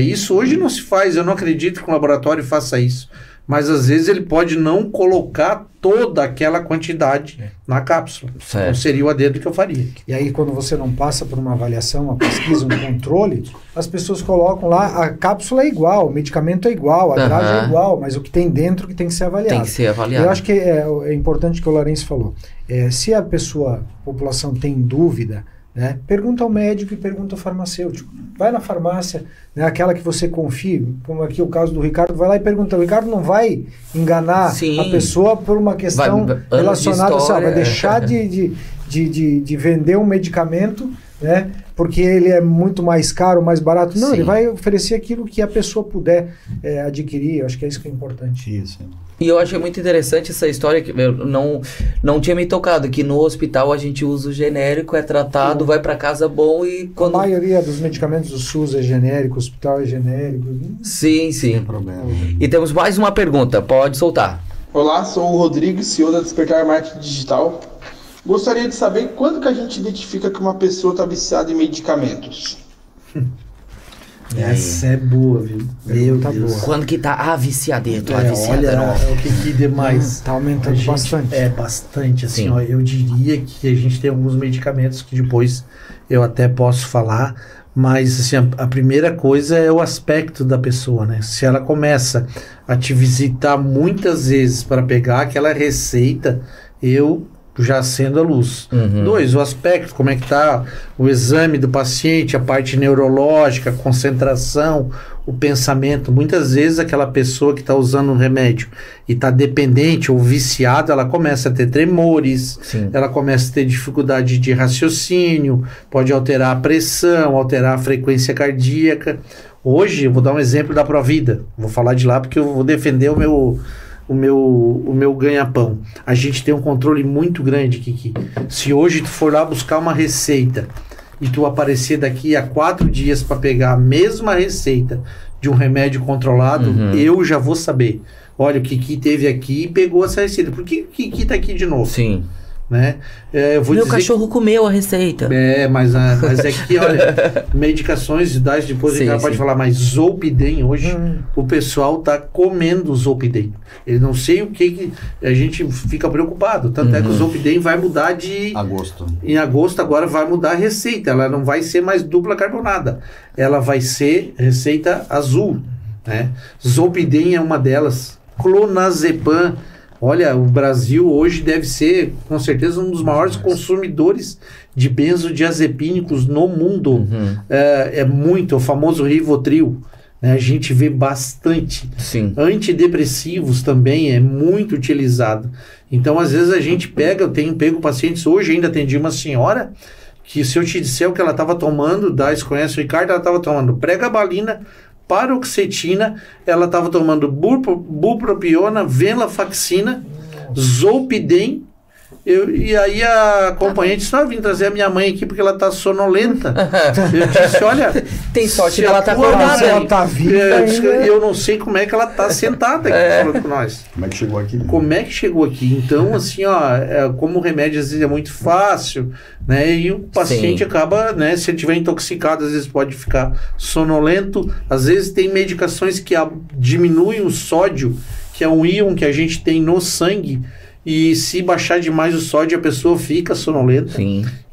Isso hoje não se faz, eu não acredito que um laboratório faça isso. Mas às vezes ele pode não colocar toda aquela quantidade na cápsula. Então seria o adendo que eu faria. E aí quando você não passa por uma avaliação, uma pesquisa, um controle, as pessoas colocam lá, a cápsula é igual, o medicamento é igual, a grade é igual, mas o que tem dentro que tem que ser avaliado. Tem que ser avaliado. Eu acho que é importante o que o Laurêncio falou. Se a população tem dúvida, né, pergunta ao médico e pergunta ao farmacêutico. Vai na farmácia, né, aquela que você confia, como aqui o caso do Ricardo, vai lá e pergunta. O Ricardo não vai enganar a pessoa por uma questão relacionada, vai deixar de vender um medicamento, né, porque ele é muito mais caro, mais barato. Não, ele vai oferecer aquilo que a pessoa puder adquirir. Eu acho que é isso que é importante. Isso. E eu achei muito interessante essa história, que eu não tinha me tocado, que no hospital a gente usa o genérico, é tratado, vai para casa bom e quando... A maioria dos medicamentos do SUS é genérico, o hospital é genérico. Sim. Sem problema. E temos mais uma pergunta, pode soltar. Olá, sou o Rodrigo, CEO da Despertar Marketing Digital. Gostaria de saber quando que a gente identifica que uma pessoa está viciada em medicamentos. Essa é boa, viu? Meu Deus. Boa. Quando que tá viciadeto, olha, o que demais. Tá aumentando bastante. Bastante, assim, ó, eu diria que a gente tem alguns medicamentos que depois eu até posso falar, mas assim, a primeira coisa é o aspecto da pessoa, né? Se ela começa a te visitar muitas vezes para pegar aquela receita, eu já acendo a luz. 2, o aspecto, como é que está o exame do paciente, a parte neurológica, a concentração, o pensamento. Muitas vezes aquela pessoa que está usando um remédio e está dependente ou viciada, ela começa a ter tremores, ela começa a ter dificuldade de raciocínio, pode alterar a pressão, alterar a frequência cardíaca. Hoje, eu vou dar um exemplo da Provida, vou falar de lá porque eu vou defender o meu ganha-pão. A gente tem um controle muito grande, Kiki. Se hoje tu for lá buscar uma receita e tu aparecer daqui a 4 dias para pegar a mesma receita de um remédio controlado, eu já vou saber. Olha, o Kiki teve aqui e pegou essa receita. Por que o Kiki tá aqui de novo? Sim. Né? Eu vou Meu dizer cachorro comeu a receita. Mas é que, olha, medicações, idade depois o cara pode falar, mas Zolpidem hoje, o pessoal tá comendo Zolpidem. Eu não sei o que a gente fica preocupado. Tanto é que o Zolpidem vai mudar de... Em agosto agora vai mudar a receita. Ela não vai ser mais dupla carbonada. Ela vai ser receita azul, né? Zolpidem é uma delas. Clonazepam. Olha, o Brasil hoje deve ser, com certeza, um dos maiores consumidores de benzodiazepínicos no mundo. É muito, o famoso Rivotril. Né? A gente vê bastante. Antidepressivos também é muito utilizado. Então, às vezes, a gente eu tenho pego pacientes, hoje ainda atendi uma senhora, que se eu te disser o que ela estava tomando, Dais conhece o Ricardo, ela estava tomando pregabalina, paroxetina, ela estava tomando bupropiona, venlafaxina, Zolpidem, e aí a acompanhante disse, vim trazer a minha mãe aqui porque ela está sonolenta. Eu disse, olha... Tem sorte que ela está acordada. Ela tá viva. Eu não sei como é que ela está sentada aqui falando com nós. Como é que chegou aqui? Como é que chegou aqui? Então, assim, como o remédio às vezes é muito fácil, né? E o paciente acaba, né? Se ele estiver intoxicado, às vezes pode ficar sonolento. Às vezes tem medicações que diminuem o sódio, que é um íon que a gente tem no sangue. E se baixar demais o sódio, a pessoa fica sonolenta.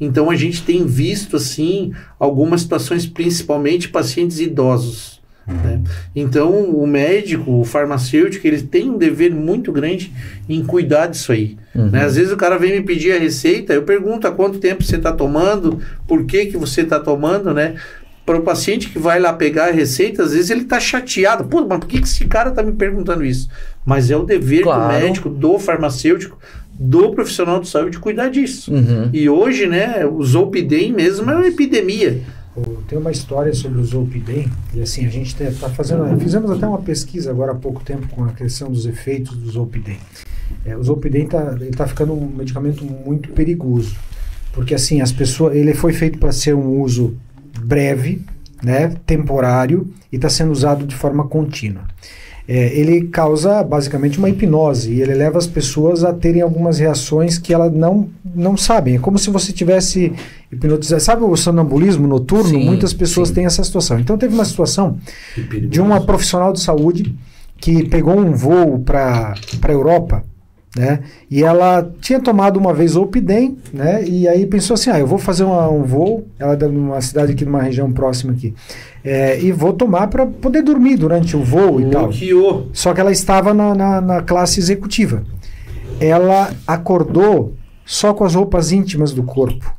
Então a gente tem visto, assim, algumas situações, principalmente pacientes idosos. Né? Então o médico, o farmacêutico, ele tem um dever muito grande em cuidar disso aí. Né? Às vezes o cara vem me pedir a receita, eu pergunto há quanto tempo você está tomando, por que você está tomando, né? Para o paciente que vai lá pegar a receita, às vezes ele está chateado. Pô, mas por que esse cara está me perguntando isso? Mas é o dever do médico, do farmacêutico, do profissional de saúde cuidar disso. E hoje, né, o Zolpidem mesmo é uma epidemia. Tem uma história sobre o Zolpidem, e assim, a gente está fazendo... Fizemos até uma pesquisa agora há pouco tempo com a questão dos efeitos do Zolpidem. O Zolpidem está ficando um medicamento muito perigoso, porque assim, as pessoas... Ele foi feito para ser um uso breve, né, temporário, e está sendo usado de forma contínua. Ele causa basicamente uma hipnose, e ele leva as pessoas a terem algumas reações que elas não sabem. É como se você tivesse hipnotizado. Sabe o sonambulismo noturno? Muitas pessoas têm essa situação. Então teve uma situação de uma profissional de saúde que pegou um voo para a Europa, né? E ela tinha tomado uma vez Zolpidem, né? E aí pensou assim, eu vou fazer um voo, ela é numa cidade aqui, numa região próxima aqui, e vou tomar para poder dormir durante o voo e tal. Só que ela estava na classe executiva. Ela acordou só com as roupas íntimas do corpo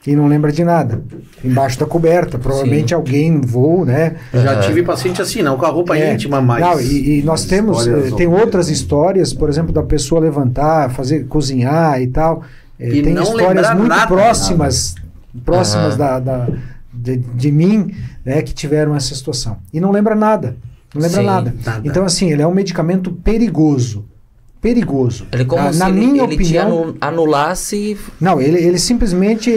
e não lembra de nada, embaixo da coberta, provavelmente alguém no voo, né? Já tive paciente assim, não com a roupa íntima mais. Não, e nós tem outras histórias, por exemplo, da pessoa levantar, cozinhar e tal. Tem histórias muito próximas de mim, né, que tiveram essa situação. E não lembra nada. Não lembra nada. Então, assim, ele é um medicamento perigoso. Ele como se minha opinião, anulasse... Não, ele simplesmente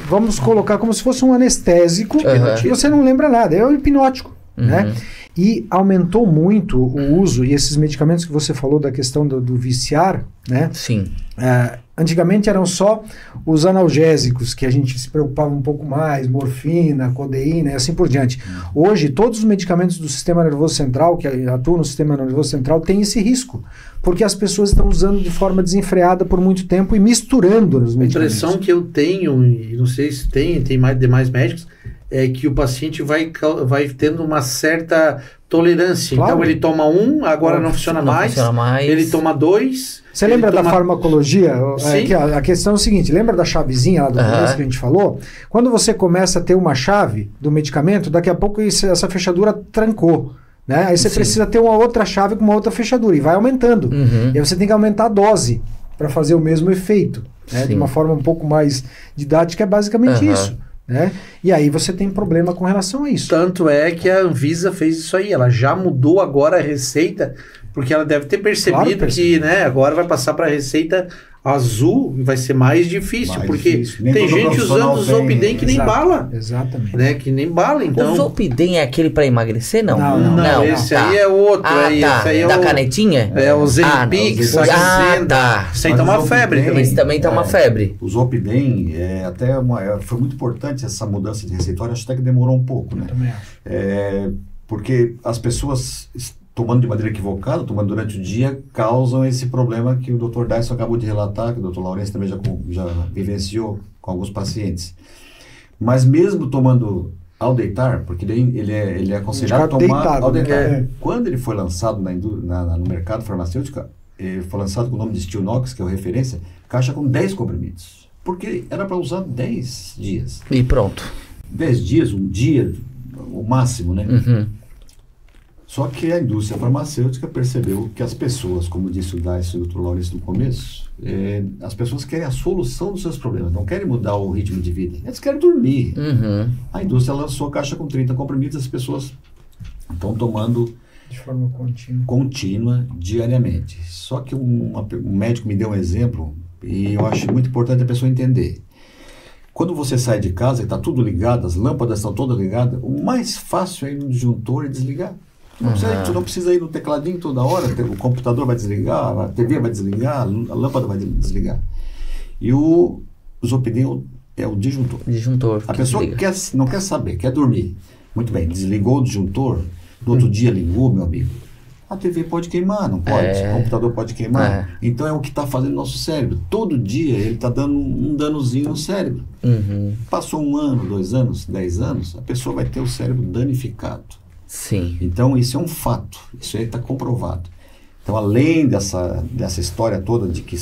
vamos colocar como se fosse um anestésico, e você não lembra nada, é um hipnótico, né? E aumentou muito o uso, e esses medicamentos que você falou da questão do viciar, né? Antigamente eram só os analgésicos, que a gente se preocupava um pouco mais, morfina, codeína e assim por diante. Hoje, todos os medicamentos do sistema nervoso central, que atuam no sistema nervoso central, têm esse risco, porque as pessoas estão usando de forma desenfreada por muito tempo e misturando os medicamentos. A impressão que eu tenho, e não sei se tem mais demais médicos, é que o paciente vai tendo uma certa tolerância. Claro. Então ele toma agora não funciona mais. Ele toma 2. Você lembra da farmacologia? A questão é o seguinte, lembra da chavezinha lá do começo que a gente falou? Quando você começa a ter uma chave do medicamento, daqui a pouco essa fechadura trancou. Né? Aí você precisa ter uma outra chave com uma outra fechadura e vai aumentando. E aí você tem que aumentar a dose para fazer o mesmo efeito. Né? De uma forma um pouco mais didática, é basicamente isso. Né? E aí você tem problema com relação a isso. Tanto é que a Anvisa fez isso aí. Ela já mudou agora a receita, porque ela deve ter percebido que, né, agora vai passar para a receita azul e vai ser mais difícil, porque tem gente usando o Zolpidem que nem bala. Exatamente. Né, que nem bala, então... O Zolpidem é aquele para emagrecer, não? Não, esse aí é outro. Esse aí é da canetinha? É o Zenpix, Isso aí tá uma febre também. Esse também tá uma febre. O Zolpidem, foi muito importante essa mudança de receituário, acho até que demorou um pouco, né? Eu também acho. Porque as pessoas... tomando de maneira equivocada, tomando durante o dia, causam esse problema que o Dr. Dyson acabou de relatar, que o Dr. Laurence também já vivenciou com alguns pacientes. Mas mesmo tomando ao deitar, porque ele é aconselhado tomar ao deitar. Quando ele foi lançado no mercado farmacêutico, ele foi lançado com o nome de Stilnox, que é a referência, caixa com 10 comprimidos. Porque era para usar 10 dias. E pronto. 10 dias, um dia, o máximo, né? Só que a indústria farmacêutica percebeu que as pessoas, como disse o Dyson e o Dr. Laurence no começo, as pessoas querem a solução dos seus problemas, não querem mudar o ritmo de vida, eles querem dormir. A indústria lançou a caixa com 30 comprimidos, as pessoas estão tomando de forma contínua diariamente. Só que um médico me deu um exemplo e eu acho muito importante a pessoa entender. Quando você sai de casa e está tudo ligado, as lâmpadas estão todas ligadas, o mais fácil é ir no disjuntor e desligar. Você não precisa ir no tecladinho toda hora, o computador vai desligar, a TV vai desligar, a lâmpada vai desligar. E o Zolpidem é o disjuntor. A pessoa não quer saber, quer dormir. Muito bem, desligou o disjuntor, no outro dia ligou, meu amigo. A TV pode queimar, não pode? O computador pode queimar. Então é o que está fazendo o nosso cérebro. Todo dia ele está dando um danozinho no cérebro. Passou 1 ano, 2 anos, 10 anos, a pessoa vai ter o cérebro danificado. Sim. Então isso é um fato, isso aí está comprovado. Então além dessa história toda de que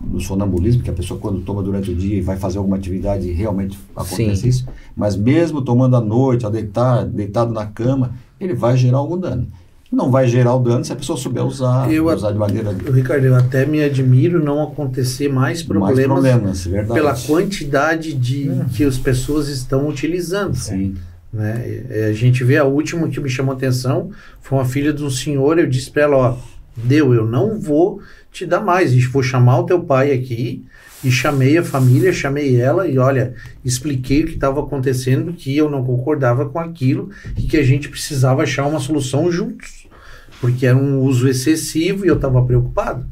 do sonambulismo, que a pessoa quando toma durante o dia e vai fazer alguma atividade realmente acontece isso, mas mesmo tomando à noite, ao deitado na cama, ele vai gerar algum dano. Não vai gerar o dano se a pessoa souber usar de maneira... Ricardo, eu até me admiro não acontecer mais problemas verdade. Pela quantidade que as pessoas estão utilizando. Sim. Né? A gente vê a última que me chamou a atenção, foi uma filha de um senhor, eu disse para ela, eu não vou te dar mais, vou chamar o teu pai aqui, e chamei a família, chamei ela, e olha, expliquei o que estava acontecendo, que eu não concordava com aquilo, e que a gente precisava achar uma solução juntos, porque era um uso excessivo e eu estava preocupado.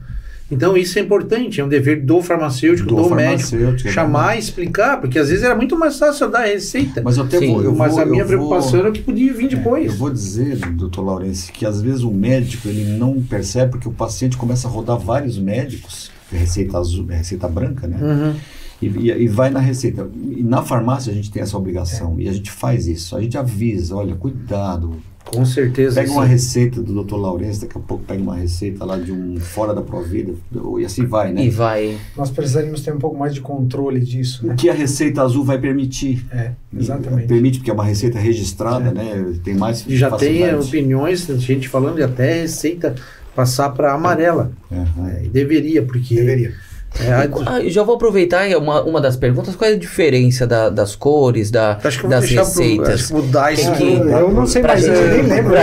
Então isso é importante, é um dever do farmacêutico, do médico, chamar e explicar, porque às vezes era muito mais fácil eu dar a receita. Mas a minha preocupação era o que podia vir depois. Eu vou dizer, Dr. Laurence, que às vezes o médico ele não percebe, porque o paciente começa a rodar vários médicos, receita azul, receita branca, né? E vai na receita. E na farmácia a gente tem essa obrigação, e a gente faz isso, a gente avisa, olha, cuidado. Com certeza. Pega uma receita do Dr. Laurence, daqui a pouco pega uma receita lá de um fora da Provida, e assim vai, né? E vai. Nós precisaríamos ter um pouco mais de controle disso, né? O que a receita azul vai permitir. Exatamente. Permite, porque é uma receita registrada, né? Tem mais e já tem opiniões, gente falando de até receita passar para amarela. E deveria, porque... Deveria. Já vou aproveitar uma das perguntas, qual é a diferença das cores, das receitas? Eu não sei mais, eu nem lembro.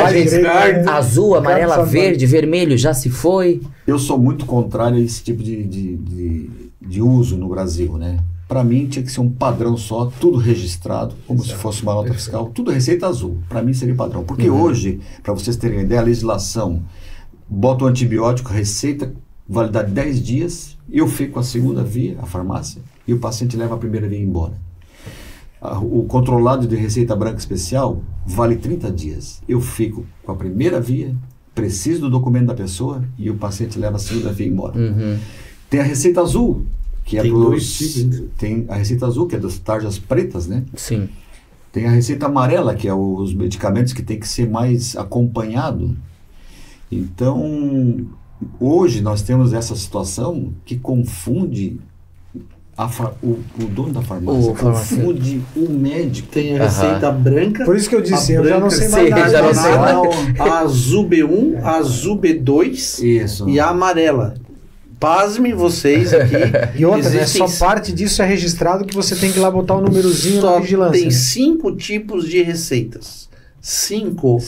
Azul, amarela, verde, vermelho, já se foi? Eu sou muito contrário a esse tipo de uso no Brasil, né? Para mim tinha que ser um padrão só, tudo registrado, como se fosse uma nota fiscal, tudo receita azul. Para mim seria padrão. Porque hoje, para vocês terem uma ideia, a legislação bota o antibiótico, receita, validade 10 dias, eu fico com a segunda via, a farmácia, e o paciente leva a primeira via embora. O controlado de receita branca especial vale 30 dias. Eu fico com a primeira via, preciso do documento da pessoa, e o paciente leva a segunda via embora. Tem a receita azul, que tem a receita azul, que é das tarjas pretas, né? Sim. Tem a receita amarela, que é os medicamentos que tem que ser mais acompanhado. Então, hoje nós temos essa situação que confunde o dono da farmácia, confunde o médico. Tem a receita branca. Por isso que eu disse, eu já não sei mais nada. Já não sei mais. A azul B1, a azul B2 e a amarela. Pasmem vocês aqui. E outra, né, só parte disso é registrado que você tem que ir lá botar o númerozinho na vigilância. Tem 5 tipos de receitas. 5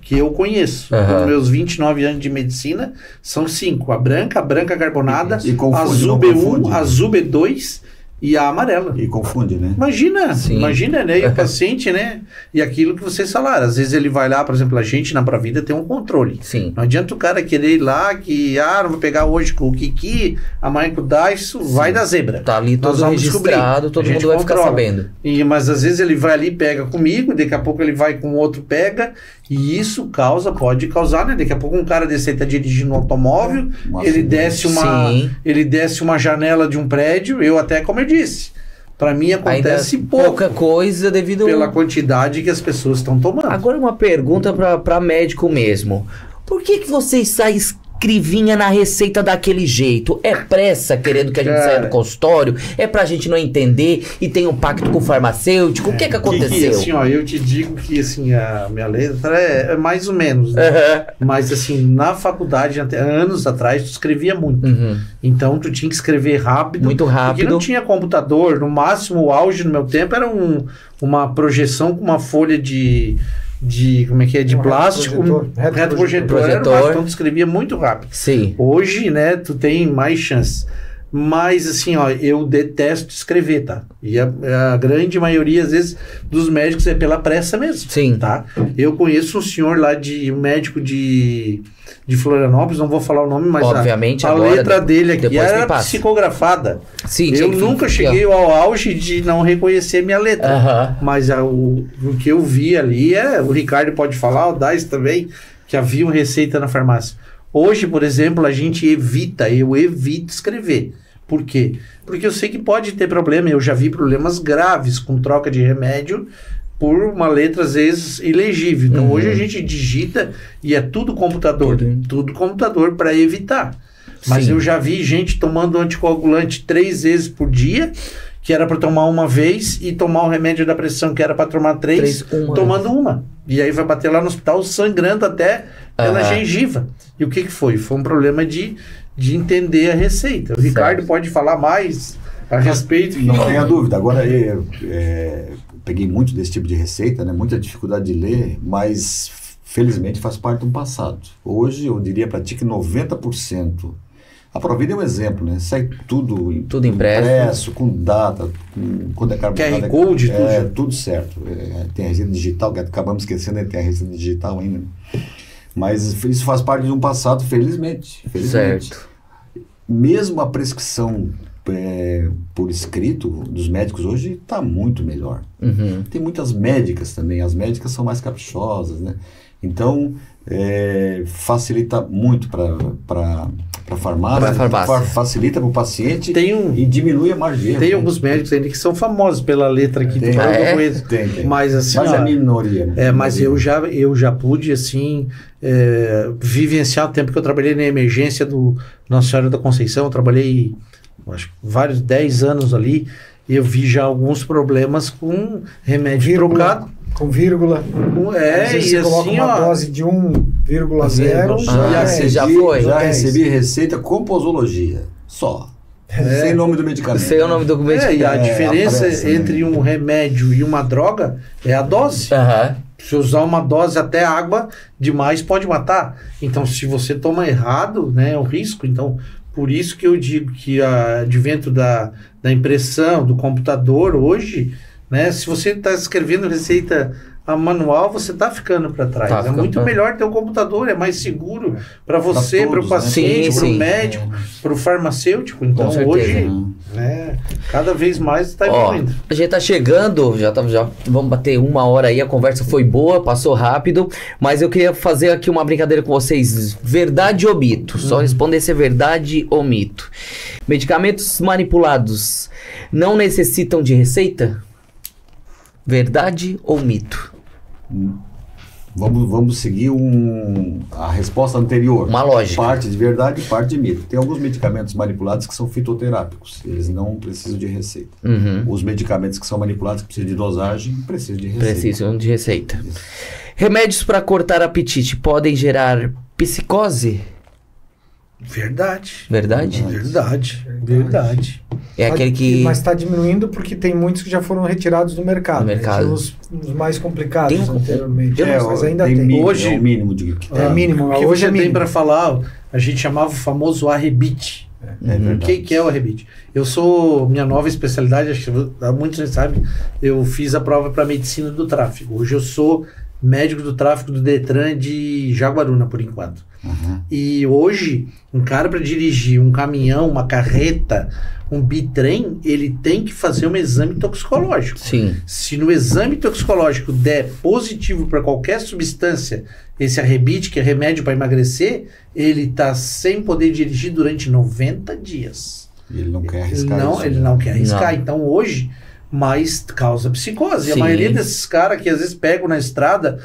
que eu conheço. Nos meus 29 anos de medicina, são 5. A branca carbonada, a azul B1, a azul B2 e a amarela. E confunde, né? Imagina, né? E o paciente, né? E aquilo que vocês falaram. Às vezes ele vai lá, por exemplo, a gente na Provida tem um controle. Sim. Não adianta o cara querer ir lá que, não vou pegar hoje com o Kiki, amanhã com o Daiso, vai da zebra. Tá ali todo registrado, todo mundo vai ficar sabendo. Mas às vezes ele vai ali e pega comigo, daqui a pouco ele vai com o outro pega, e isso pode causar, né? Daqui a pouco um cara desse aí tá dirigindo um automóvel, ele desce uma janela de um prédio, eu até, como eu disse, para mim acontece pouca coisa devido pela quantidade que as pessoas estão tomando. Agora uma pergunta para médico mesmo. Por que você está escrivinha na receita daquele jeito? É pressa querendo que a gente saia do consultório? É pra gente não entender e tem um pacto com o farmacêutico? O que aconteceu? Assim, eu te digo que assim, a minha letra é mais ou menos, né? Mas assim, na faculdade, até anos atrás, tu escrevia muito. Então tu tinha que escrever rápido. Muito rápido. Porque não tinha computador. No máximo, o auge no meu tempo era uma projeção com uma folha de plástico, retroprojetor, então tu escrevia muito rápido. Sim. Hoje, né, tu tem mais chance. Mas assim, eu detesto escrever, tá? E a grande maioria, às vezes, dos médicos é pela pressa mesmo. Sim. Tá? Eu conheço um senhor lá, um médico de Florianópolis, não vou falar o nome, mas obviamente, a letra dele aqui era psicografada. Sim, eu nunca cheguei ao auge de não reconhecer minha letra. Mas o que eu vi ali o Ricardo pode falar, o Dais também, que havia uma receita na farmácia. Hoje, por exemplo, eu evito escrever. Por quê? Porque eu sei que pode ter problema, eu já vi problemas graves com troca de remédio por uma letra, às vezes, ilegível. Então, hoje a gente digita e é tudo computador. Tudo computador para evitar. Mas eu já vi gente tomando anticoagulante 3 vezes por dia, que era para tomar uma vez, e tomar o remédio da pressão, que era para tomar 3, tomando uma. E aí vai bater lá no hospital sangrando até pela gengiva. E o que foi? Foi um problema de entender a receita. O Ricardo pode falar mais a respeito. Não tenha dúvida. Agora, eu peguei muito desse tipo de receita, né? Muita dificuldade de ler, mas felizmente faz parte do passado. Hoje, eu diria para ti que 90%. A Provida é um exemplo, né? Sai tudo impresso, com data, com QR Code, tudo certo. Tem a receita digital, que acabamos esquecendo, tem a receita digital ainda. Mas isso faz parte de um passado, felizmente. Certo. Mesmo a prescrição por escrito dos médicos hoje está muito melhor. Tem muitas médicas também, as médicas são mais caprichosas, né? Então, facilita muito para a farmácia, facilita para o paciente e diminui a margem de erro. Tem alguns médicos ainda que são famosos pela letra aqui. Tem. Mas assim, a minoria. Mas eu já pude, assim, vivenciar o tempo que eu trabalhei na emergência do Nossa Senhora da Conceição. Eu trabalhei, acho, vários 10 anos ali, e eu vi já alguns problemas com remédio trocado. Com vírgula. E você coloca uma dose de 1,0. Já recebi receita com posologia. Só. Sem nome do medicamento. Sem o nome do medicamento. E a diferença entre um remédio e uma droga é a dose. Se usar uma dose até água demais pode matar. Então, se você toma errado, né, é um risco. Então, por isso que eu digo que o advento da impressão, do computador hoje, né, se você está escrevendo receita manual, você está ficando para trás. É muito melhor ter um computador, é mais seguro para você, para o paciente, para o médico, para o farmacêutico. Então, hoje, né, cada vez mais está evoluindo. A gente está chegando, já vamos bater 1 hora aí, a conversa foi boa, passou rápido, mas eu queria fazer aqui uma brincadeira com vocês. Verdade ou mito? Só responder se é verdade ou mito. Medicamentos manipulados não necessitam de receita? Verdade ou mito? Vamos seguir a resposta anterior. Uma lógica. Parte de verdade e parte de mito. Tem alguns medicamentos manipulados que são fitoterápicos. Eles não precisam de receita. Os medicamentos que são manipulados, que precisam de dosagem, precisam de receita. Precisam de receita. Remédios para cortar apetite podem gerar psicose? Verdade. Verdade? Verdade. É aquele que... Mas está diminuindo porque tem muitos que já foram retirados do mercado. Do mercado. Os mais complicados anteriormente. Mas ainda tem. Hoje é o mínimo de que é mínimo. O que hoje você tem para falar, a gente chamava o famoso arrebite. O que é o arrebite? Minha nova especialidade, acho que muitos já sabem, eu fiz a prova para medicina do tráfego. Hoje eu sou médico do tráfego do Detran de Jaguaruna, por enquanto. E hoje, um cara para dirigir um caminhão, uma carreta, um bitrem, ele tem que fazer um exame toxicológico. Sim. Se no exame toxicológico der positivo para qualquer substância, esse arrebite, que é remédio para emagrecer, ele está sem poder dirigir durante 90 dias. Ele não quer arriscar Ele não quer arriscar. Então hoje, mas causa psicose. Sim. A maioria desses caras que às vezes pegam na estrada,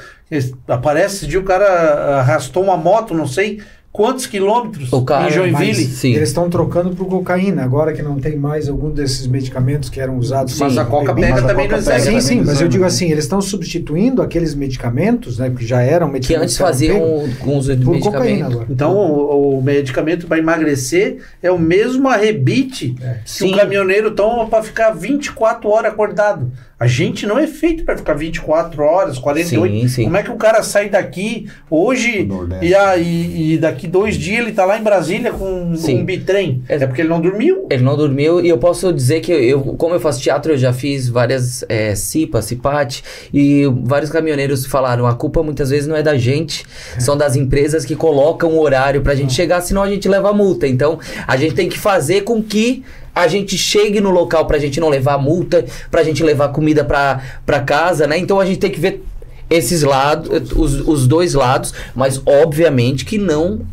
aparece esse dia o cara arrastou uma moto, não sei quantos quilômetros em Joinville. Eles estão trocando por cocaína, agora que não tem mais algum desses medicamentos que eram usados. Mas a coca pega também no exame. Sim, mas eu digo assim, eles estão substituindo aqueles medicamentos, né, que já eram medicamentos que antes faziam com uso de medicamento. Então o medicamento para emagrecer é o mesmo arrebite que o caminhoneiro toma para ficar 24 horas acordado. A gente não é feito para ficar 24 horas, 48. Sim. Como é que o cara sai daqui hoje e daqui 2 dias ele tá lá em Brasília com um bitrem? É porque ele não dormiu. Ele não dormiu, e eu posso dizer que como eu faço teatro, eu já fiz várias CIPAT, e vários caminhoneiros falaram, a culpa muitas vezes não é da gente, são das empresas que colocam o horário pra gente chegar, senão a gente leva multa. Então, a gente tem que fazer com que a gente chegue no local pra gente não levar multa, pra gente levar comida pra casa, né? Então a gente tem que ver esses lados, os dois lados, mas obviamente que não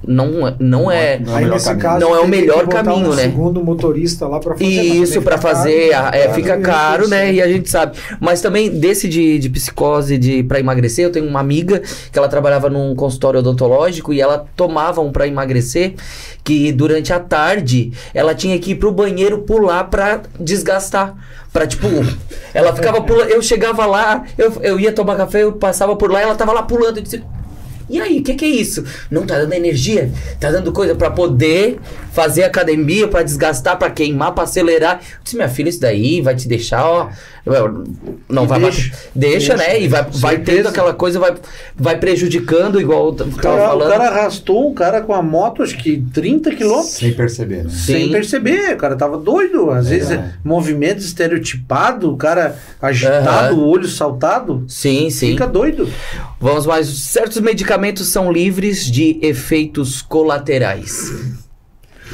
é o melhor caminho, né? Segundo motorista lá para fazer. Isso, para fazer, fica caro, né? E a gente sabe. Mas também desse de psicose, para emagrecer, eu tenho uma amiga que ela trabalhava num consultório odontológico e ela tomava um para emagrecer, que durante a tarde ela tinha que ir pro banheiro pular para desgastar. Ela ficava pulando, eu chegava lá, eu ia tomar café, eu passava por lá, ela tava lá pulando, eu disse, e aí, o que é isso? Não tá dando energia, tá dando coisa pra poder fazer academia, pra desgastar, pra queimar, pra acelerar. Eu disse, minha filha, isso daí vai te deixar, ó, não vai deixa, né? E vai tendo aquela coisa, vai prejudicando, igual eu tava falando. O cara arrastou um cara com a moto, acho que 30 quilômetros. Sem perceber, né? Sem perceber, o cara tava doido. Às vezes, movimento estereotipado, o cara agitado, o olho saltado. Sim. Fica doido. Vamos mais. Certos medicamentos são livres de efeitos colaterais.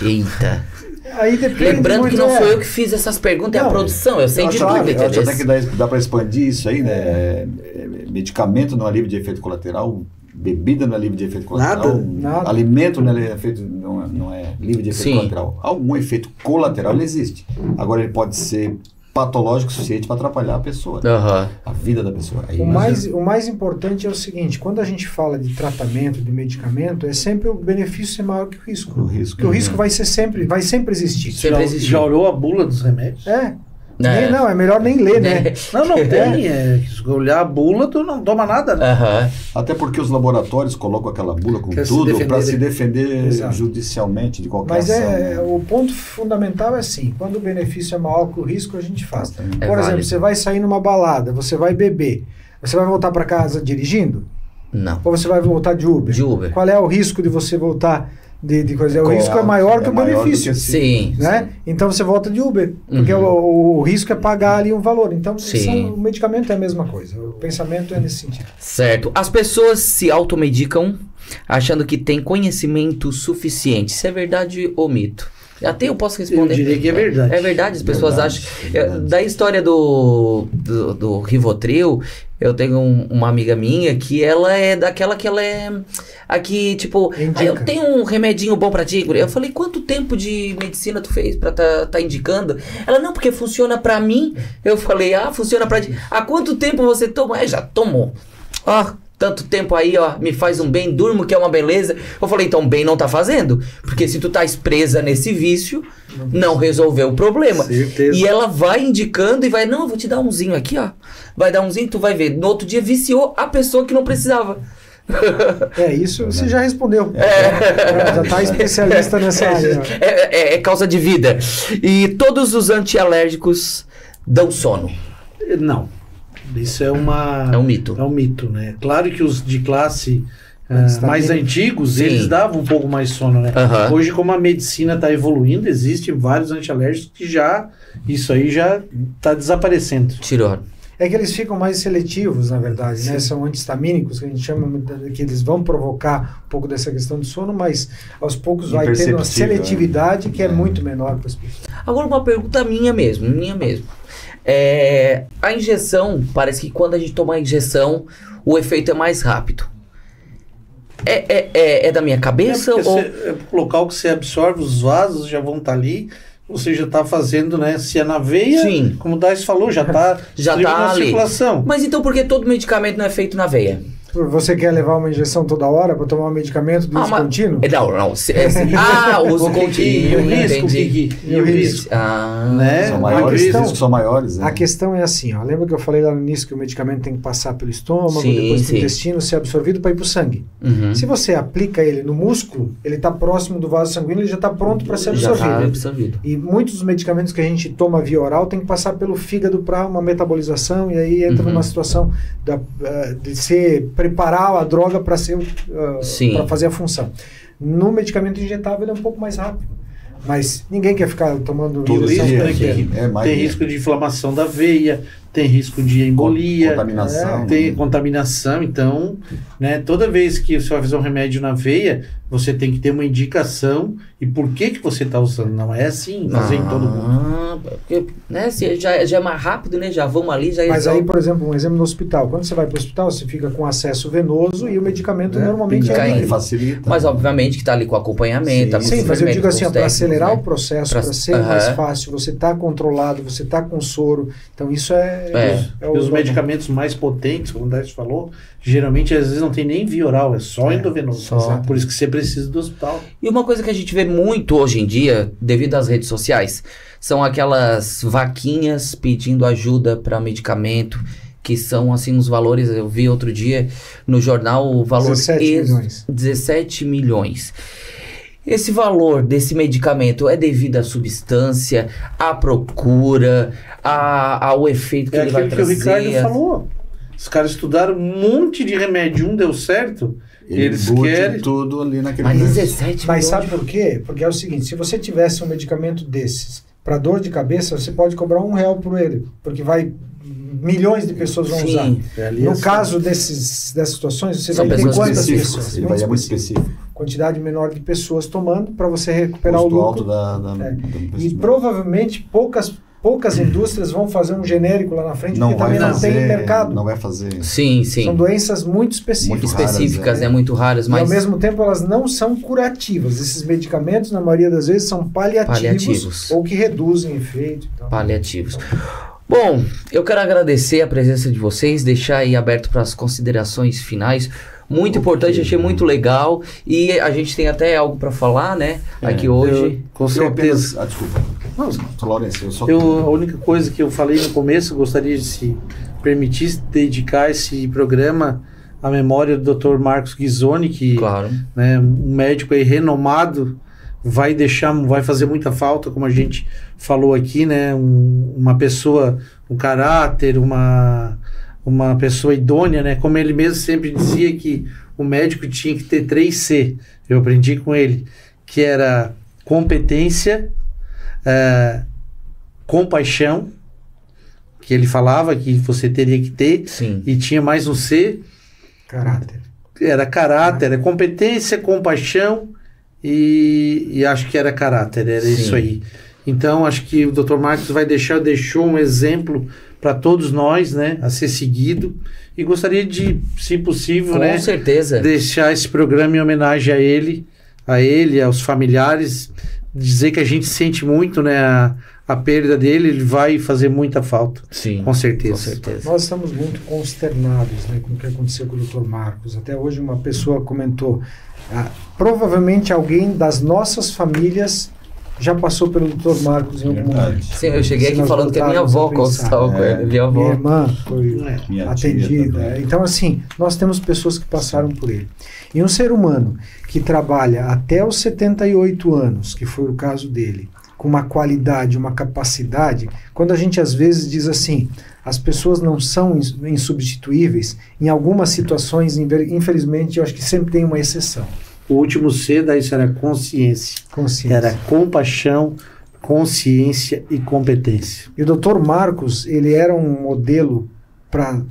Eita. Aí depende. Lembrando que não foi eu que fiz essas perguntas, é a produção, eu sei de tudo. Até que dá para expandir isso aí, né? Medicamento não é livre de efeito colateral, bebida não é livre de efeito colateral, nada. Alimento não é livre de efeito colateral. Algum efeito colateral ele existe. Agora ele pode ser patológico o suficiente para atrapalhar a pessoa, a vida da pessoa. Aí o mais importante é o seguinte, quando a gente fala de tratamento, de medicamento, é sempre o benefício ser maior que o risco. Porque o risco vai sempre existir. Já olhou a bula dos remédios? Não, é melhor nem ler, né? Não tem. Olhar a bula, tu não toma nada, né? Até porque os laboratórios colocam aquela bula com tudo para se defender judicialmente de qualquer ação. Mas o ponto fundamental é assim, quando o benefício é maior que o risco, a gente faz. Por exemplo, você vai sair numa balada, você vai beber, você vai voltar para casa dirigindo? Não. Ou você vai voltar de Uber? De Uber. Qual é o risco de você voltar de coisa? O risco é maior que o benefício. Sim. Né? Então você volta de Uber, porque o risco é pagar ali um valor. Então o medicamento é a mesma coisa. O pensamento é nesse sentido. Certo. As pessoas se automedicam achando que tem conhecimento suficiente. Isso é verdade ou mito? Até eu posso responder. Eu diria que é verdade. É verdade, as pessoas acham. Da história do Rivotril, Eu tenho uma amiga minha que ela é daquela que ela é... Aqui, tipo... eu tenho um remedinho bom pra ti. Eu falei, quanto tempo de medicina tu fez pra tá indicando? Ela, não, porque funciona pra mim. Eu falei, funciona pra ti. Há quanto tempo você toma? Já tomou. Tanto tempo aí, me faz um bem, durmo, que é uma beleza. Eu falei, então bem não tá fazendo. Porque se tu tá presa nesse vício, não resolveu o problema. Certeza. E ela vai indicando e vai, não, eu vou te dar umzinho aqui, Vai dar umzinho, tu vai ver. No outro dia viciou a pessoa que não precisava. Isso você já respondeu. Já tá especialista nessa área. É causa de vida. E todos os antialérgicos dão sono? Não. Isso é um mito. É um mito, né? Claro que os de classe mais antigos, sim, eles davam um pouco mais sono, né? Hoje, como a medicina está evoluindo, existem vários antialérgicos que isso aí já está desaparecendo. Tirou. É que eles ficam mais seletivos, na verdade, né? São antihistamínicos, que a gente chama, que eles vão provocar um pouco dessa questão do sono, mas aos poucos vai tendo uma seletividade que é muito menor para as pessoas. Agora uma pergunta minha mesmo. A injeção, parece que quando a gente toma a injeção, o efeito é mais rápido. É da minha cabeça? É o local que você absorve, os vasos já vão estar ali, você já está fazendo, né? Se é na veia, sim, como o Dais falou, já está na circulação. Mas então por que todo medicamento não é feito na veia? Você quer levar uma injeção toda hora para tomar um medicamento de uso contínuo? Não. Uso contínuo. E o risco. Né? São maiores, os riscos são maiores. Né? A questão é assim, lembra que eu falei lá no início que o medicamento tem que passar pelo estômago, depois pro intestino, ser absorvido para ir para o sangue. Se você aplica ele no músculo, ele está próximo do vaso sanguíneo, ele já está pronto para ser absorvido. E muitos dos medicamentos que a gente toma via oral tem que passar pelo fígado para uma metabolização, e aí entra numa situação de preparar a droga para fazer a função. No medicamento injetável ele é um pouco mais rápido, mas ninguém quer ficar tomando tem risco de inflamação da veia, tem risco de embolia, contaminação, tem contaminação. Então, né, toda vez que você vai fazer um remédio na veia, você tem que ter uma indicação e por que você está usando. Não é assim, fazer em todo mundo. Porque, né, já é mais rápido, né? Já vamos ali, já Mas aí, por exemplo, um exemplo no hospital. Quando você vai para o hospital, você fica com acesso venoso e o medicamento normalmente facilita. Mas obviamente que está ali com acompanhamento. Sim, mas eu digo assim, para acelerar o processo, para ser mais fácil, você está controlado, você está com soro. Então isso os medicamentos mais potentes, como o Dais falou, geralmente às vezes não tem nem via oral, é só endovenoso. Por isso que você precisa do hospital. E uma coisa que a gente vê muito hoje em dia, devido às redes sociais, são aquelas vaquinhas pedindo ajuda para medicamento, que são assim os valores, eu vi outro dia no jornal o valor 17 milhões. Esse valor desse medicamento é devido à substância, à procura, ao efeito que ele vai trazer? É aquilo que o Ricardo falou. Os caras estudaram um monte de remédio, um deu certo, eles querem tudo ali naquele Mas 17 Mas sabe por quê? Porque é o seguinte, se você tivesse um medicamento desses para dor de cabeça, você pode cobrar R$1 por ele, porque milhões de pessoas vão usar. No caso dessas situações, você vai ter quantas pessoas? Ele vai muito específico. Quantidade menor de pessoas tomando para você recuperar o lucro. E provavelmente poucas indústrias vão fazer um genérico lá na frente, porque também não tem mercado. Não vai fazer. Sim. São doenças muito específicas. Muito específicas, muito raras. Mas... E ao mesmo tempo elas não são curativas. Esses medicamentos, na maioria das vezes, são paliativos. Ou que reduzem efeito. Então. Paliativos. Bom, eu quero agradecer a presença de vocês, deixar aí aberto para as considerações finais. Muito importante, achei muito legal. E a gente tem até algo para falar, né? Aqui hoje. Com certeza. Desculpa. Não, Lourenço, a única coisa que eu falei no começo, gostaria de se permitisse dedicar esse programa à memória do Dr. Marcos Ghisoni, que né, um médico aí renomado, vai fazer muita falta, como a gente falou aqui, né? Uma pessoa, um caráter, uma pessoa idônea, né? Como ele mesmo sempre dizia que o médico tinha que ter 3C. Eu aprendi com ele, que era competência, compaixão, que ele falava que você teria que ter, e tinha mais um C. Caráter. Era caráter, competência, compaixão e acho que era caráter, era isso aí. Então, acho que o Dr. Marcos deixou um exemplo para todos nós, né, a ser seguido. E gostaria de, se possível, com certeza, deixar esse programa em homenagem a ele, aos familiares, dizer que a gente sente muito, né, a perda dele, ele vai fazer muita falta. Sim, com certeza. Com certeza. Nós estamos muito consternados, né, com o que aconteceu com o Dr. Marcos. Até hoje uma pessoa comentou, provavelmente alguém das nossas famílias já passou pelo Dr. Marcos em algum momento. Sim, eu cheguei aqui falando que a minha avó consultava com ele. Minha irmã foi atendida. Então, assim, nós temos pessoas que passaram por ele. E um ser humano que trabalha até os 78 anos, que foi o caso dele, com uma qualidade, uma capacidade, quando a gente às vezes diz assim, as pessoas não são insubstituíveis, em algumas situações, infelizmente, eu acho que sempre tem uma exceção. O último C isso era consciência. Era compaixão, consciência e competência. E o Dr. Marcos, ele era um modelo para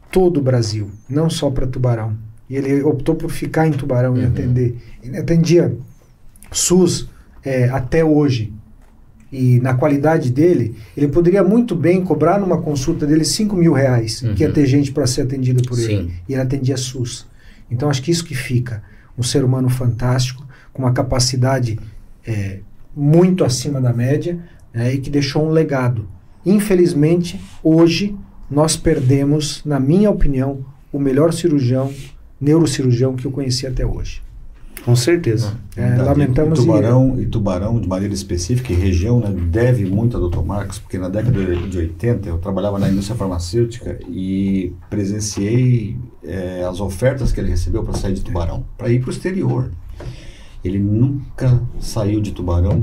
todo o Brasil, não só para Tubarão. E ele optou por ficar em Tubarão e atender. Ele atendia SUS até hoje. E na qualidade dele, ele poderia muito bem cobrar numa consulta dele R$5.000, que ia ter gente para ser atendido por ele. E ele atendia SUS. Então acho que isso que fica. Um ser humano fantástico, com uma capacidade muito acima da média, e que deixou um legado. Infelizmente, hoje, nós perdemos, na minha opinião, o melhor neurocirurgião que eu conheci até hoje. Com certeza. Lamentamos. E Tubarão, de maneira específica, e região, né, deve muito a Dr. Marcos, porque na década de 80 eu trabalhava na indústria farmacêutica e presenciei as ofertas que ele recebeu para sair de Tubarão, para ir para o exterior. Ele nunca saiu de Tubarão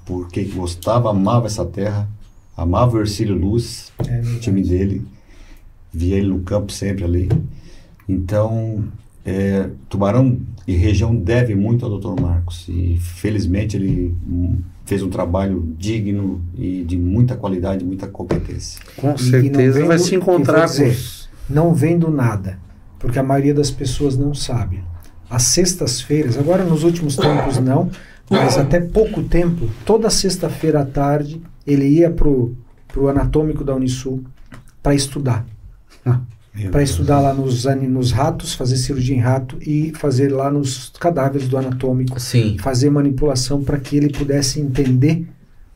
porque gostava, amava essa terra, amava o Ercílio Luz, o time dele, via ele no campo sempre ali. Então, Tubarão e região deve muito ao Dr. Marcos e felizmente ele fez um trabalho digno e de muita qualidade, muita competência. Com certeza vai se encontrar com... Não vendo nada, porque a maioria das pessoas não sabe. Às sextas-feiras, agora nos últimos tempos não, mas até pouco tempo, toda sexta-feira à tarde, ele ia pro anatômico da Unisul para estudar. Para estudar lá nos ratos, fazer cirurgia em rato e fazer lá nos cadáveres do anatômico, fazer manipulação para que ele pudesse entender,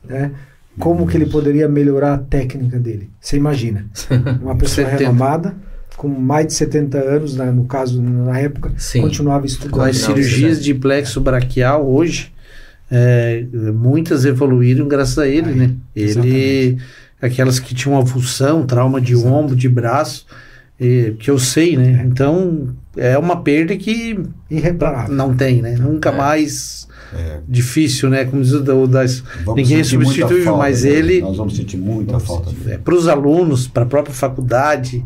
né, como que ele poderia melhorar a técnica dele. Você imagina, uma pessoa renomada, com mais de 70 anos, no caso, na época, continuava estudando. Com as cirurgias de plexo braquial hoje, muitas evoluíram graças a ele, né? Ele, aquelas que tinham avulsão, trauma de ombro, de braço, que eu sei, né? Então, é uma perda que não tem, né? Nunca mais difícil, né? Como diz ninguém é substituível, mas ele... Nós vamos sentir muita falta dele. Para os alunos, para a própria faculdade,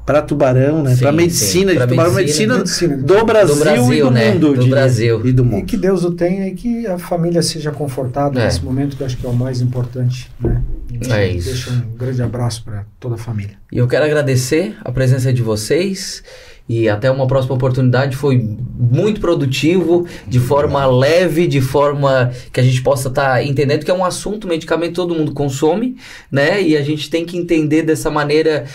para Tubarão, né? Para a medicina, de Tubarão, medicina do Brasil e do mundo. Do Brasil e do mundo. E que Deus o tenha e que a família seja confortável nesse momento, que eu acho que é o mais importante, né? Isso. Deixa um grande abraço para toda a família. E eu quero agradecer a presença de vocês e até uma próxima oportunidade. Foi muito produtivo, de forma leve, de forma que a gente possa estar entendendo que é um assunto, medicamento todo mundo consome, né? E a gente tem que entender dessa maneira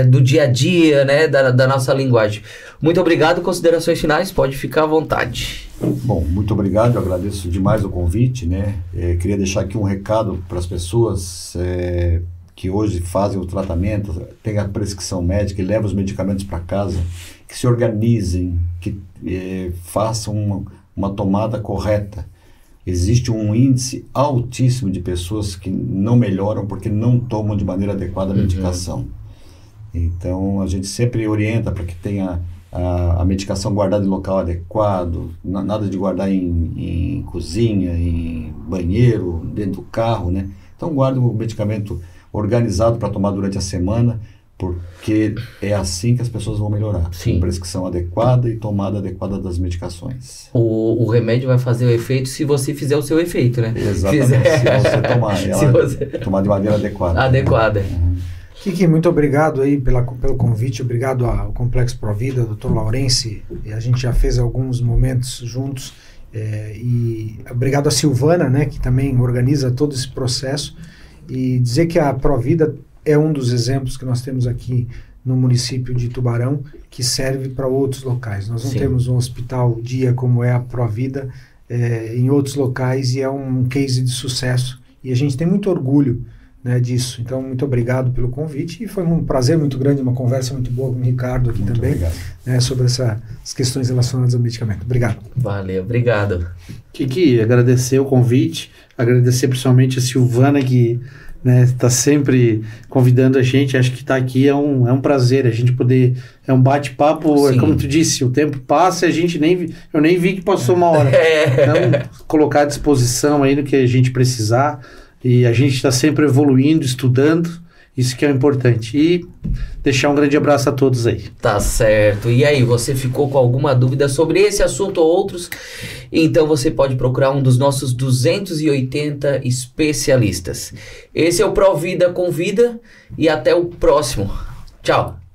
do dia a dia, né? Da nossa linguagem. Muito obrigado. Considerações finais, pode ficar à vontade. Bom, muito obrigado, eu agradeço demais o convite, né? Queria deixar aqui um recado para as pessoas que hoje fazem o tratamento, tem a prescrição médica e levam os medicamentos para casa, que se organizem, que façam uma tomada correta. Existe um índice altíssimo de pessoas que não melhoram porque não tomam de maneira adequada a medicação. Então, a gente sempre orienta para que tenha a medicação guardada em local adequado, nada de guardar em cozinha, em banheiro, dentro do carro, né? Então, guarde o medicamento organizado para tomar durante a semana, porque é assim que as pessoas vão melhorar. Com prescrição adequada e tomada adequada das medicações. O remédio vai fazer o efeito se você fizer o seu efeito, né? Exatamente, se você tomar de maneira adequada. Kiki, muito obrigado aí pelo convite, obrigado ao Complexo Provida, Dr. Laurence, a gente já fez alguns momentos juntos, e obrigado a Silvana, né, que também organiza todo esse processo, e dizer que a Provida é um dos exemplos que nós temos aqui no município de Tubarão, que serve para outros locais. Nós não temos um hospital dia como é a Provida em outros locais, e é um case de sucesso, e a gente tem muito orgulho, né, disso. Então, muito obrigado pelo convite, e foi um prazer muito grande, uma conversa muito boa com o Ricardo aqui muito também, né, sobre as questões relacionadas ao medicamento. Obrigado. Valeu, obrigado. Kiki, agradecer o convite, agradecer principalmente a Silvana, que está sempre convidando a gente. Acho que estar aqui é um prazer, a gente poder, é um bate-papo, como tu disse, o tempo passa e eu nem vi que passou uma hora. Então, colocar à disposição aí no que a gente precisar, e a gente está sempre evoluindo, estudando, isso que é importante. E deixar um grande abraço a todos aí. Tá certo. E aí, você ficou com alguma dúvida sobre esse assunto ou outros? Então você pode procurar um dos nossos 280 especialistas. Esse é o Provida com Vida, e até o próximo. Tchau.